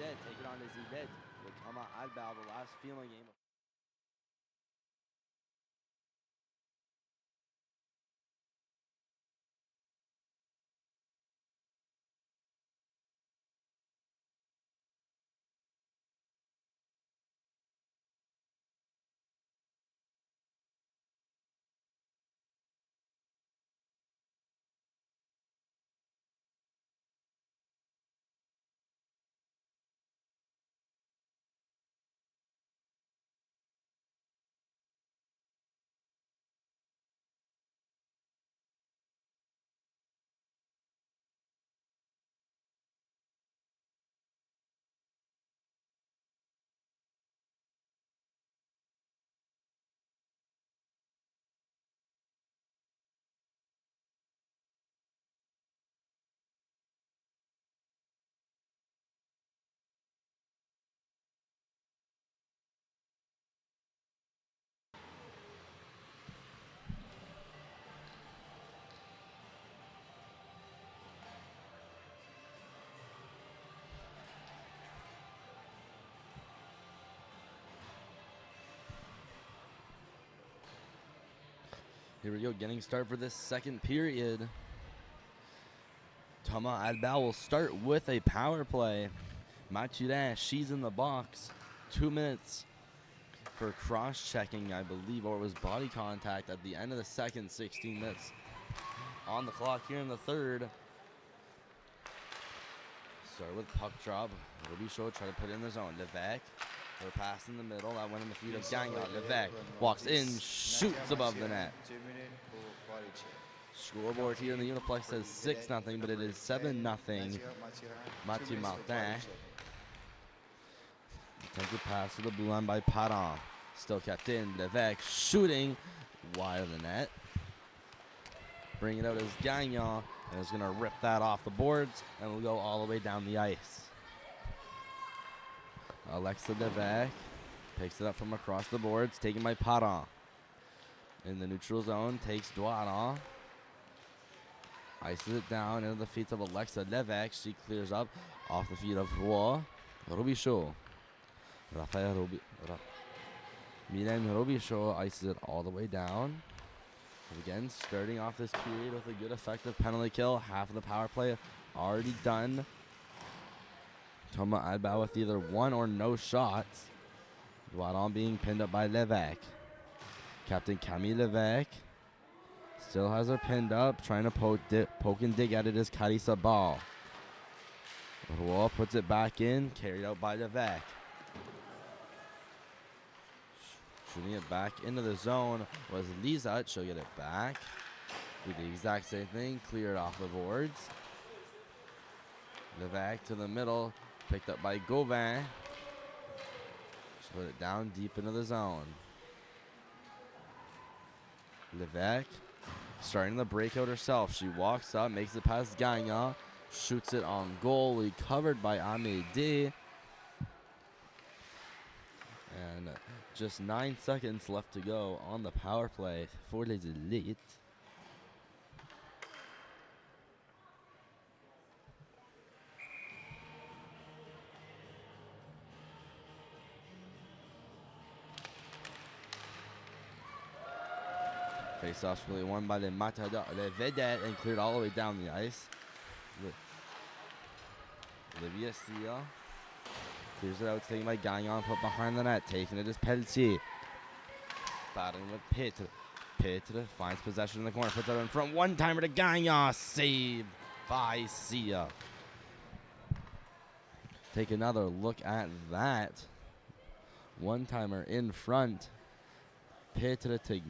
Vedettes taking on les Élites with Thomas Albert, the last feeling game. Here we go, getting started for this second period. Thomas Albert will start with a power play. Mathieu-Martin, she's in the box. 2 minutes for cross-checking, I believe, or it was body contact at the end of the second. 16 minutes on the clock here in the third. Start with puck drop. Ruby Shaw try to put it in the zone. Levesque, her pass in the middle. That went in the feet of Gagnon. Levesque walks in, shoots above the net. Scoreboard here in the Uniplex says 6-0, but it is 7-0. Mathieu-Martin. Attempted pass to the blue line by Parent. Still kept in. Levesque shooting wide of the net. Bring it out as Gagnon, and is going to rip that off the boards, and will go all the way down the ice. Alexa Levesque picks it up from across the boards, taken by Parent. In the neutral zone, takes Doiron. Ices it down into the feet of Alexa Levesque. She clears up off the feet of Roy Robichaud. Milan Robichaud ices it all the way down. Again, starting off this period with a good effective penalty kill. Half of the power play already done. Thomas Albert with either one or no shots. Doiron being pinned up by Levesque. Captain Camille Levesque still has her pinned up, trying to poke and dig at it as Carissa Ball. Roy puts it back in, carried out by Levesque. Shooting it back into the zone was Lisa. She'll get it back. Do the exact same thing, clear it off the boards. Levesque to the middle, picked up by Gauvin. She put it down deep into the zone. Levesque starting the breakout herself. She walks up, makes it past Gagnon, shoots it on goal. Recovered by Amédée. And just 9 seconds left to go on the power play for les Élites. Face-off's really won by the Vedettes and cleared all the way down the ice. Olivia Seal clears it out, taken by Gagnon, put behind the net, taking it as Pelletier. Battling with Pitre. Pitre finds possession in the corner, puts it in front, one-timer to Gagnon, saved by Sia. Take another look at that. One-timer in front. Pitre to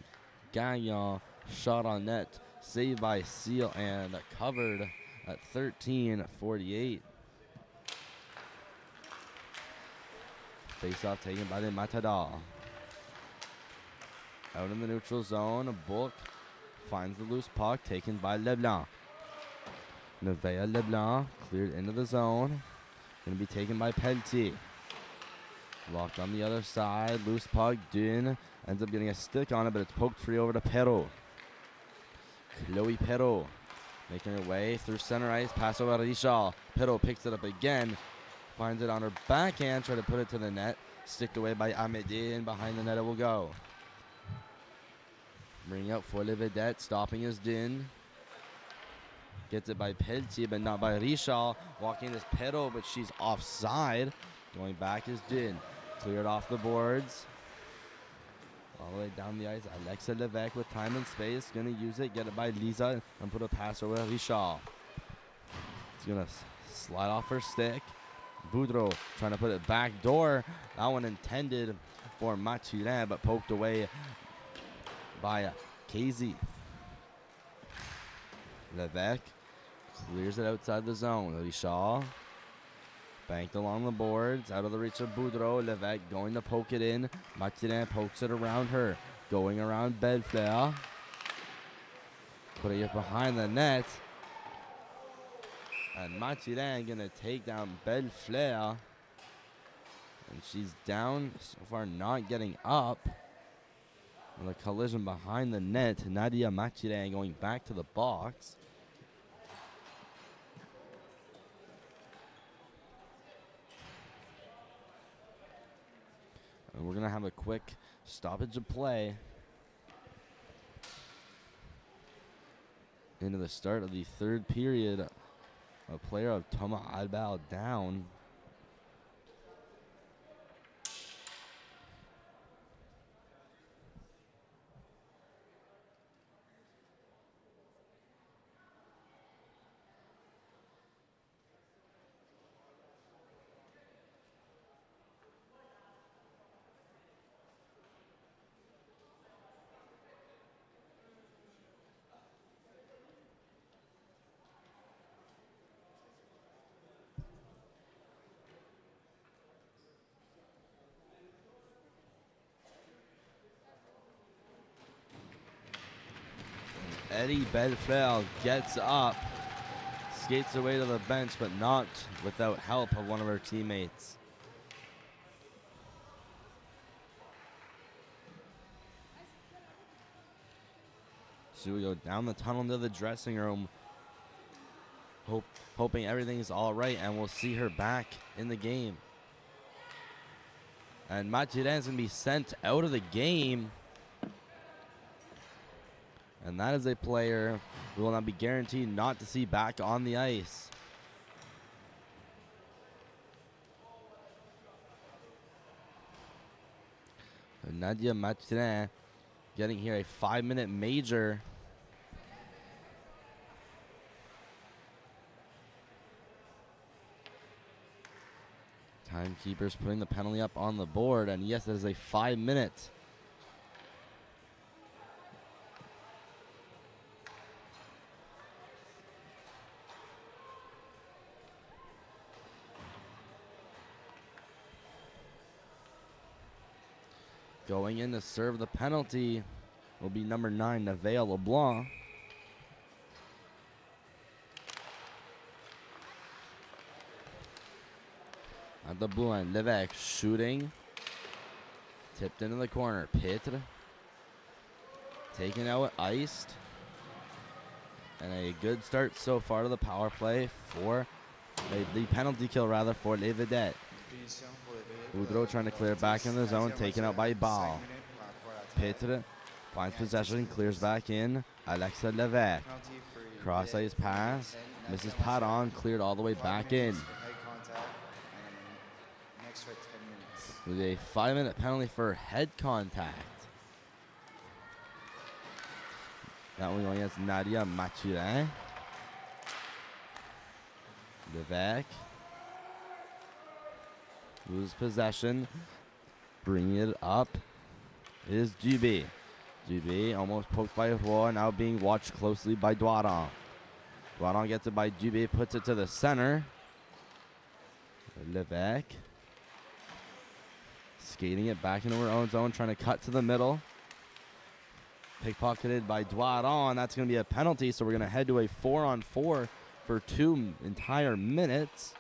Gagnon, shot on net, saved by Seal, and covered at 13:48. Face-off taken by the Matador. Out in the neutral zone, Book finds the loose puck, taken by Leblanc. Nevaeh Leblanc cleared into the zone. Going to be taken by Pelletier. Locked on the other side, loose puck, Dune ends up getting a stick on it, but it's poked free over to Perrault. Chloe Perrault making her way through center ice, pass over to Richard. Perrault picks it up again, Finds it on her backhand, try to put it to the net. Sticked away by Amédée, and behind the net it will go. Bringing up for les Vedettes, stopping is Din. Gets it by Pelletier, but not by Richard. Walking is Perrault, but she's offside. Going back is Din. Cleared off the boards. All the way down the ice, Alexa Levesque with time and space. Gonna use it, get it by Lisa, and put a pass over Richard. It's gonna slide off her stick. Boudreau trying to put it back door. That one intended for Mathieu-Martin, but poked away by Casey. Levesque clears it outside the zone. Richard banked along the boards, out of the reach of Boudreau. Levesque going to poke it in. Mathieu-Martin pokes it around her, going around Bellefleur. Putting it behind the net. And Mathieu-Martin gonna take down Bellefleur. And she's down, so far not getting up. And the collision behind the net. Nadia Mathieu-Martin going back to the box. And we're gonna have a quick stoppage of play into the start of the third period. A player of Thomas Albert down. Eddie Bellefleur gets up, skates away to the bench, but not without help of one of her teammates. She will go down the tunnel into the dressing room, hoping everything's all right, and we'll see her back in the game. And Mathieu-Martin is going to be sent out of the game. And that is a player we will not be guaranteed not to see back on the ice. And Nadia Mathieu-Martin getting here a 5-minute major. Timekeepers putting the penalty up on the board. And yes, that is a 5-minute. Going in to serve the penalty will be number 9, Nevaeh LeBlanc. At the blue line, Levesque shooting. Tipped into the corner. Pitre. Taken out, iced. And a good start so far to the power play for the penalty kill, rather, for Les Vedettes. Boudreau trying to clear back in the zone, taken out by Ball. Pitre finds possession, clears back in. Alexa Levesque. Cross ice pass. Mrs. Padon cleared all the way back in. With a 5-minute penalty for head contact. That one going against Nadia Mathieu-Martin. Levesque. Lose possession. Bringing it up is Dieppe. Dieppe almost poked by Roy, now being watched closely by Doiron. Doiron gets it by Dieppe, puts it to the center. Levesque. Skating it back into her own zone, trying to cut to the middle. Pickpocketed by Doiron. That's going to be a penalty, so we're going to head to a 4-on-4 for 2 entire minutes.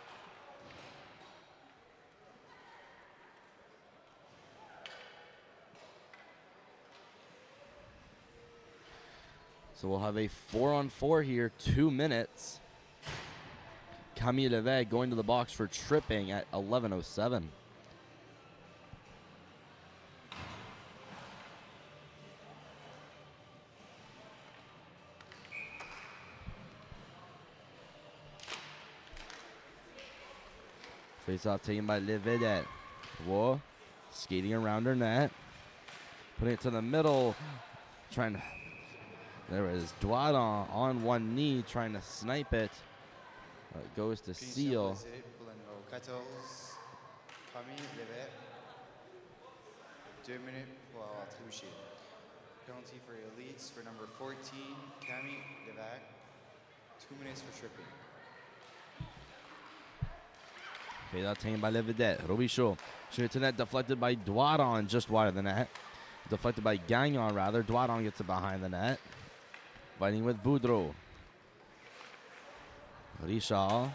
So we'll have a 4-on-4 here, 2 minutes. Camille Levesque going to the box for tripping at 11:07. Face off taken by Le Vedette. Whoa. Skating around her net. Putting it to the middle. Trying to. There is Doiron on one knee trying to snipe it. It goes to Seal. Pour le numéro 14, Camille Levesque. 2 minutes pour avoir trébuché. Penalty for Élites for number 14, Camille Levesque. 2 minutes for tripping. Fade out taken by Le Vedette. Robichaud. Shoot to net deflected by Doiron, just wide of the net. Deflected by Gagnon, rather. Doiron gets it behind the net. Fighting with Boudreau. Richard.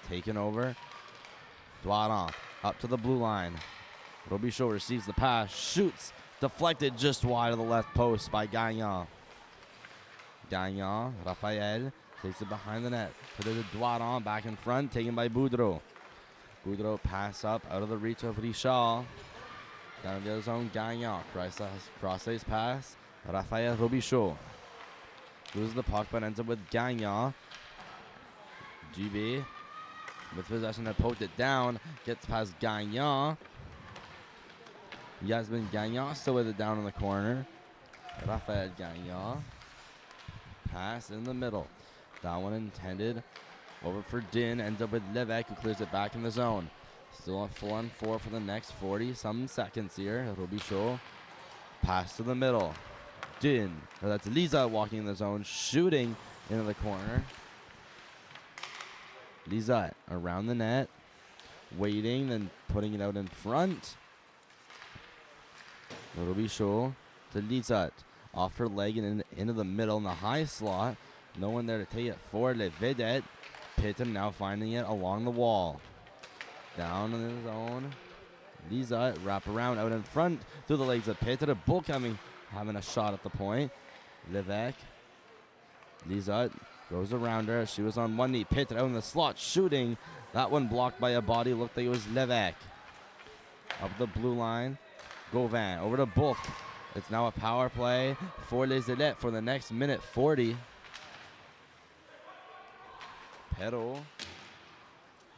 Taken over. Doiron up to the blue line. Robichaud receives the pass. Shoots. Deflected just wide of the left post by Gagnon. Gagnon. Raphael. Takes it behind the net. Put it to Doiron back in front. Taken by Boudreau. Boudreau pass up out of the reach of Richard. Down to the zone. Gagnon. Cross ice pass. Raphael Robichaud. Loses the puck but ends up with Gagnon. GB with possession to poked it down. Gets past Gagnon. Yasmin Gagnon still with it down in the corner. Raphael Gagnon. Pass in the middle. That one intended over for Din. Ends up with Levesque who clears it back in the zone. Still on 4-on-4 for the next 40-some seconds here. Robichaud. Pass to the middle. Din. That's Lisa walking in the zone. Shooting into the corner. Lisa around the net. Waiting, then putting it out in front. Robichaud to Lisa. Off her leg and into the middle in the high slot. No one there to take it for Le Vedette. Pitton now finding it along the wall. Down in the zone. Lisa wrap around out in front through the legs of Pitton. A bull coming, having a shot at the point. Levesque. Lisa goes around her. She was on one knee. Pitton out in the slot shooting. That one blocked by a body. Looked like it was Levesque. Up the blue line. Gauvin over to Book. It's now a power play for Les Élites for the next minute 40. Perrault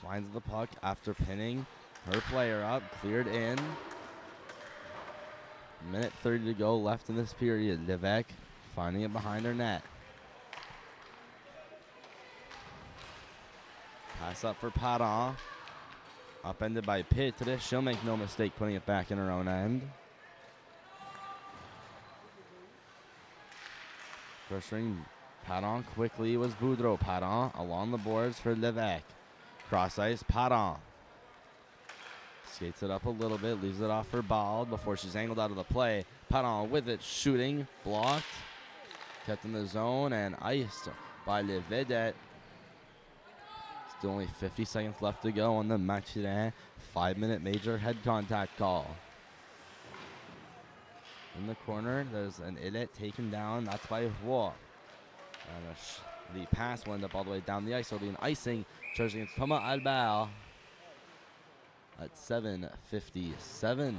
finds the puck after pinning her player up. Cleared in. Minute 30 to go left in this period. Levesque finding it behind her net. Pass up for Padon. Upended by Pitre. She'll make no mistake putting it back in her own end. Pressuring Padon quickly was Boudreau. Padon along the boards for Levesque. Cross ice, Padon. Skates it up a little bit, leaves it off for Bald before she's angled out of the play. Padon with it, shooting, blocked. Kept in the zone and iced by Le Vedette. Still only 50 seconds left to go on the Mathieu-Martin 5-minute major head contact call. In the corner, there's an Élites taken down. That's by Roy. And the pass will end up all the way down the ice. So it'll be an icing charging against Thomas Albert at 7:57.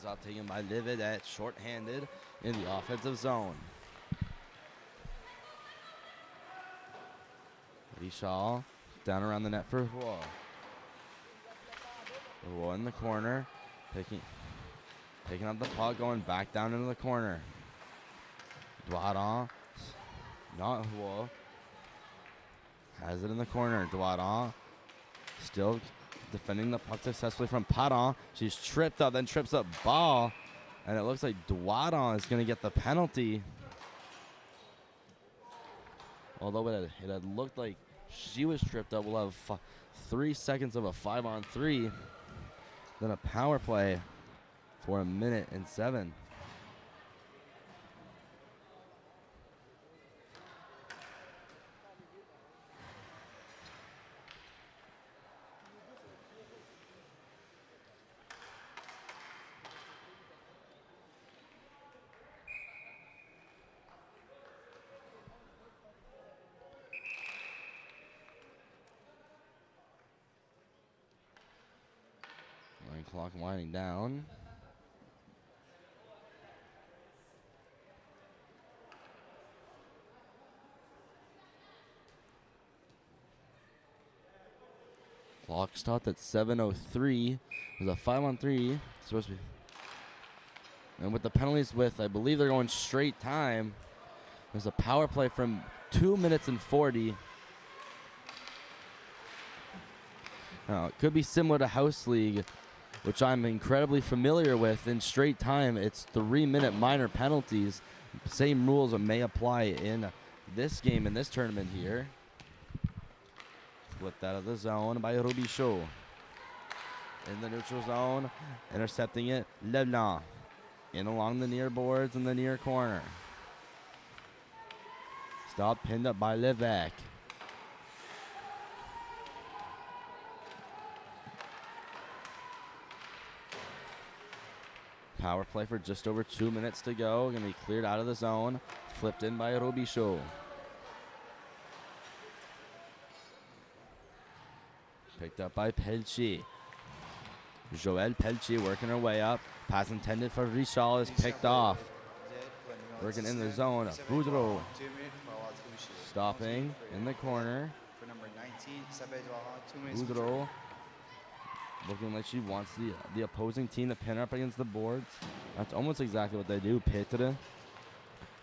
Off taken by Le Vedette, short-handed in the offensive zone. Richard down around the net for Roy. Roy in the corner, picking up the puck, going back down into the corner. Doiron, not Roy, has it in the corner. Doiron still defending the puck successfully from Padon. She's tripped up, then trips up Ball. And it looks like Doiron is going to get the penalty. Although it had looked like she was tripped up, we'll have 3 seconds of a 5-on-3. Then a power play for 1:07. Clock winding down. Clock stopped at 7:03. It was a 5-on-3. Supposed to be. And with the penalties I believe they're going straight time. There's a power play from 2 minutes and 40. Now, it could be similar to House League, which I'm incredibly familiar with. In straight time, it's 3-minute minor penalties. Same rules that may apply in this game, in this tournament here. Flipped out of the zone by Robichaud. In the neutral zone, intercepting it, Leblanc. In along the near boards in the near corner. Stop, pinned up by Levesque. Power play for just over 2 minutes to go. Going to be cleared out of the zone. Flipped in by Robichaud. Picked up by Pelletier. Joël Pelletier working her way up. Pass intended for Richard is picked off. Working in the zone. Boudreau. Stopping in the corner. Boudreau. Looking like she wants the opposing team to pin her up against the boards. That's almost exactly what they do. Petre.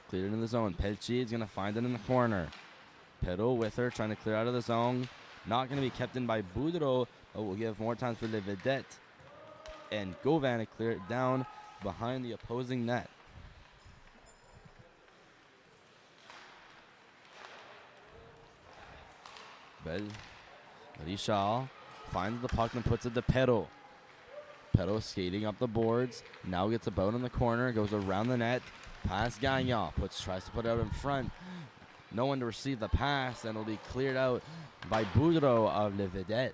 Cleared it in the zone. Pelletier is going to find it in the corner. Perrault with her, trying to clear out of the zone. Not going to be kept in by Boudreau, but will give more time for the Vedettes. And Gauvin to clear it down behind the opposing net. Richard finds the puck and puts it to Perrault. Perrault skating up the boards. Now gets a boat in the corner. Goes around the net. Pass Gagnon. Tries to put it out in front. No one to receive the pass. And it'll be cleared out by Boudreau of Le Vedette.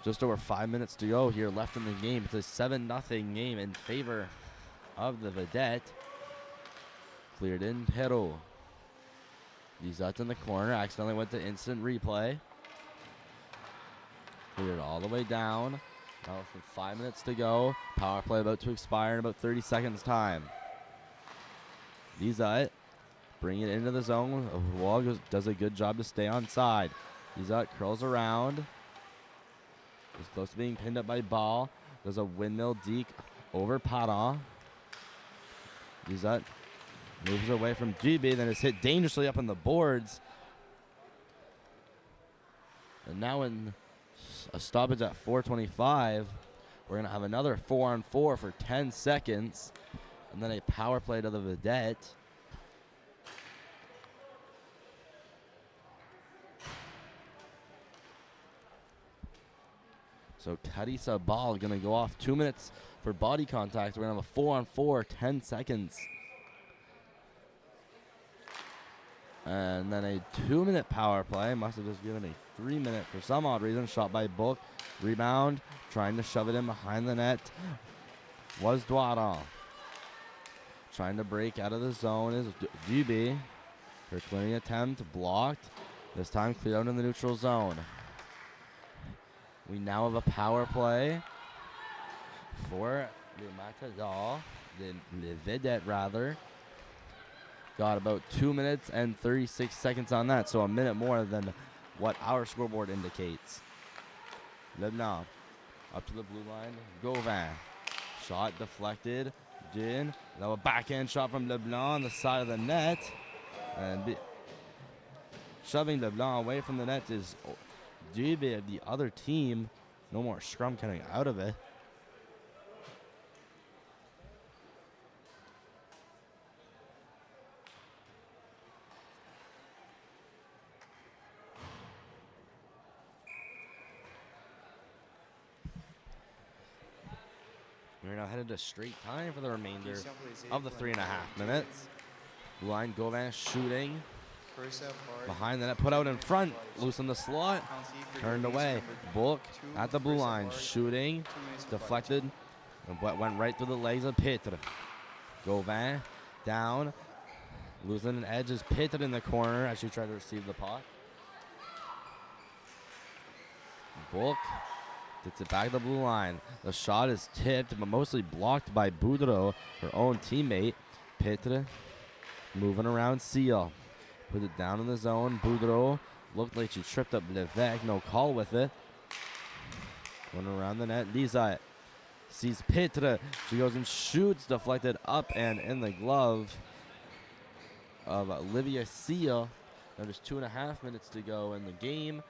Just over 5 minutes to go here left in the game. It's a 7-0 game in favor of the Vedette. Cleared in Perrault. Lizette in the corner. Accidentally went to instant replay. Cleared all the way down. Now with 5 minutes to go. Power play about to expire in about 30 seconds time. Lizette bring it into the zone. Wall does a good job to stay on side. Lizette curls around. Is close to being pinned up by Ball. Does a windmill deke over Padon. Lizette moves away from GB, then is hit dangerously up on the boards. And now in a stoppage at 4:25, we're going to have another 4-on-4 for 10 seconds. And then a power play to the Vedette. So Carissa Ball going to go off 2 minutes for body contact. We're going to have a 4-on-4, 10 seconds. And then a 2-minute power play. Must have just given a 3-minute for some odd reason. Shot by Book. Rebound. Trying to shove it in behind the net. Was Doiron. Trying to break out of the zone is Dubé. Her clearing attempt blocked. This time cleared out in the neutral zone. We now have a power play for the Matador, the Vedette rather. Got about 2 minutes and 36 seconds on that, so a minute more than what our scoreboard indicates. Leblanc up to the blue line. Gauvin. Shot deflected. Gin. Now a backhand shot from Leblanc on the side of the net. And shoving Leblanc away from the net is Dieppe of the other team. No more scrum coming out of it. We're now headed to straight time for the remainder of the 3.5 minutes. Line Gauvin shooting. Behind the net, put out in front. Loose in the slot. Turned away. Book at the blue line. Shooting. Deflected. And went right through the legs of Petre. Gauvin down. Losing an edge is Petre in the corner as she tried to receive the puck. Book Gets it back to the blue line. The shot is tipped, but mostly blocked by Boudreau, her own teammate. Petre moving around Seal. Put it down in the zone. Boudreau looked like she tripped up Levesque. No call with it. Going around the net. Lisa sees Petre. She goes and shoots. Deflected up and in the glove of Olivia Seal. Now there's 2.5 minutes to go in the game.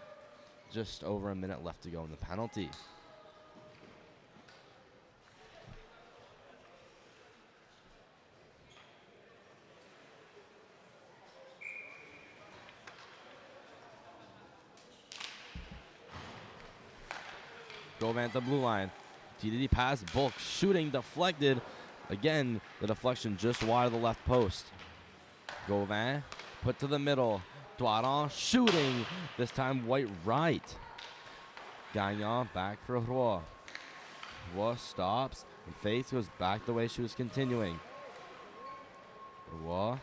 Just over a minute left to go in the penalty. Gauvin at the blue line. TDD pass, Bulk shooting, deflected. Again, the deflection just wide of the left post. Gauvin put to the middle. Doiron shooting, this time white right. Gagnon back for Roy. Roy stops, and Faith goes back the way she was continuing. Roy,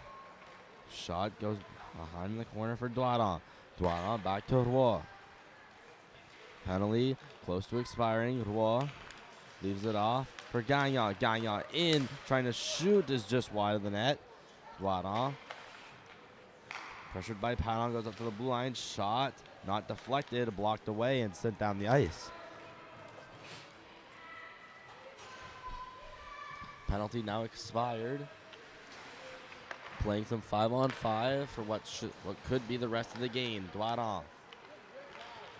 shot goes behind the corner for Doiron. Doiron back to Roy. Penalty close to expiring. Roy leaves it off for Gagnon. Gagnon in, trying to shoot, is just wide of the net. Doiron pressured by Padon, goes up to the blue line. Shot, not deflected, blocked away and sent down the ice. Penalty now expired. Playing some 5-on-5 for what could be the rest of the game. Doiron.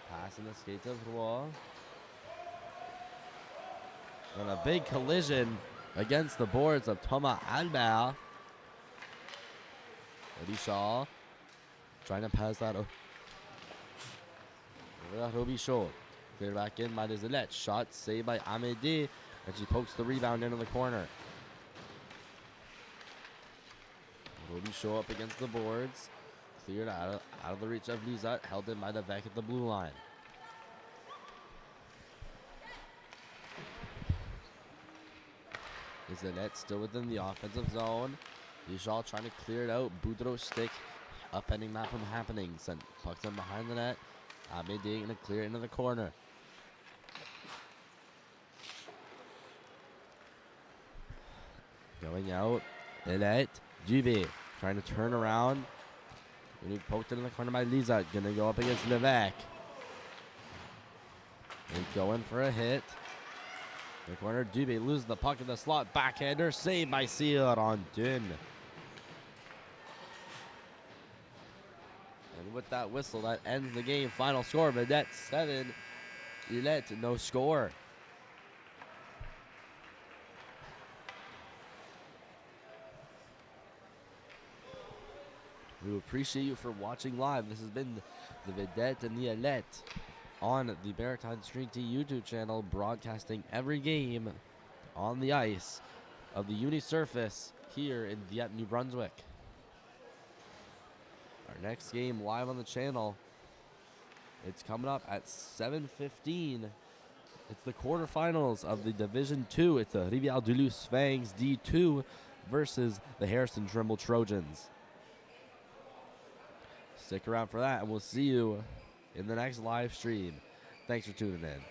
Pass in the skates of Roy. And a big collision against the boards of Thomas Albert. Eddie Shaw trying to pass that over to Robichaud. Cleared back in by Desilette. Shot saved by Amédée, and she pokes the rebound into the corner. Robichaud up against the boards. Cleared out of the reach of Lizette. Held in by Levesque at the blue line. Desilette still within the offensive zone. Deschal trying to clear it out. Boudreau's stick upending that from happening. Sent pucks in behind the net. Amédée going to clear it into the corner. Going out. Élites. Dieppe trying to turn around. Going to be poked into the corner by Lizette. Going to go up against Levesque. And going for a hit. In the corner, Dieppe loses the puck in the slot. Backhander saved by Seal on Dun. And with that whistle, that ends the game. Final score, Vedettes 7, Élites no score. We appreciate you for watching live. This has been the Vedettes and the Élites on the Maritime Street T YouTube channel, broadcasting every game on the ice of the Uni Surface here in Dieppe, New Brunswick. Our next game live on the channel, it's coming up at 7:15. It's the quarterfinals of the Division 2. It's the Rivière-du-Loup Fangs D2 versus the Harrison Trimble Trojans. Stick around for that, and we'll see you in the next live stream. Thanks for tuning in.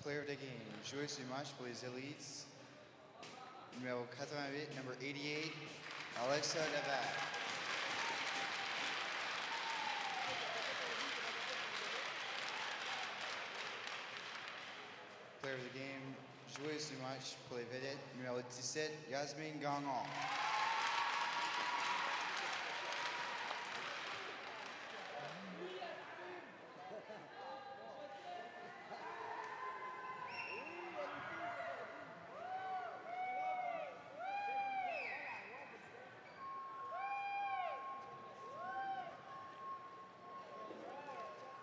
Player of the game, joueuse du match pour les Élites, numéro 88, number 88, Alexa Levesque. Player of the game, joueuse du match pour les Vedettes, numéro 17, Yasmine Gagnon.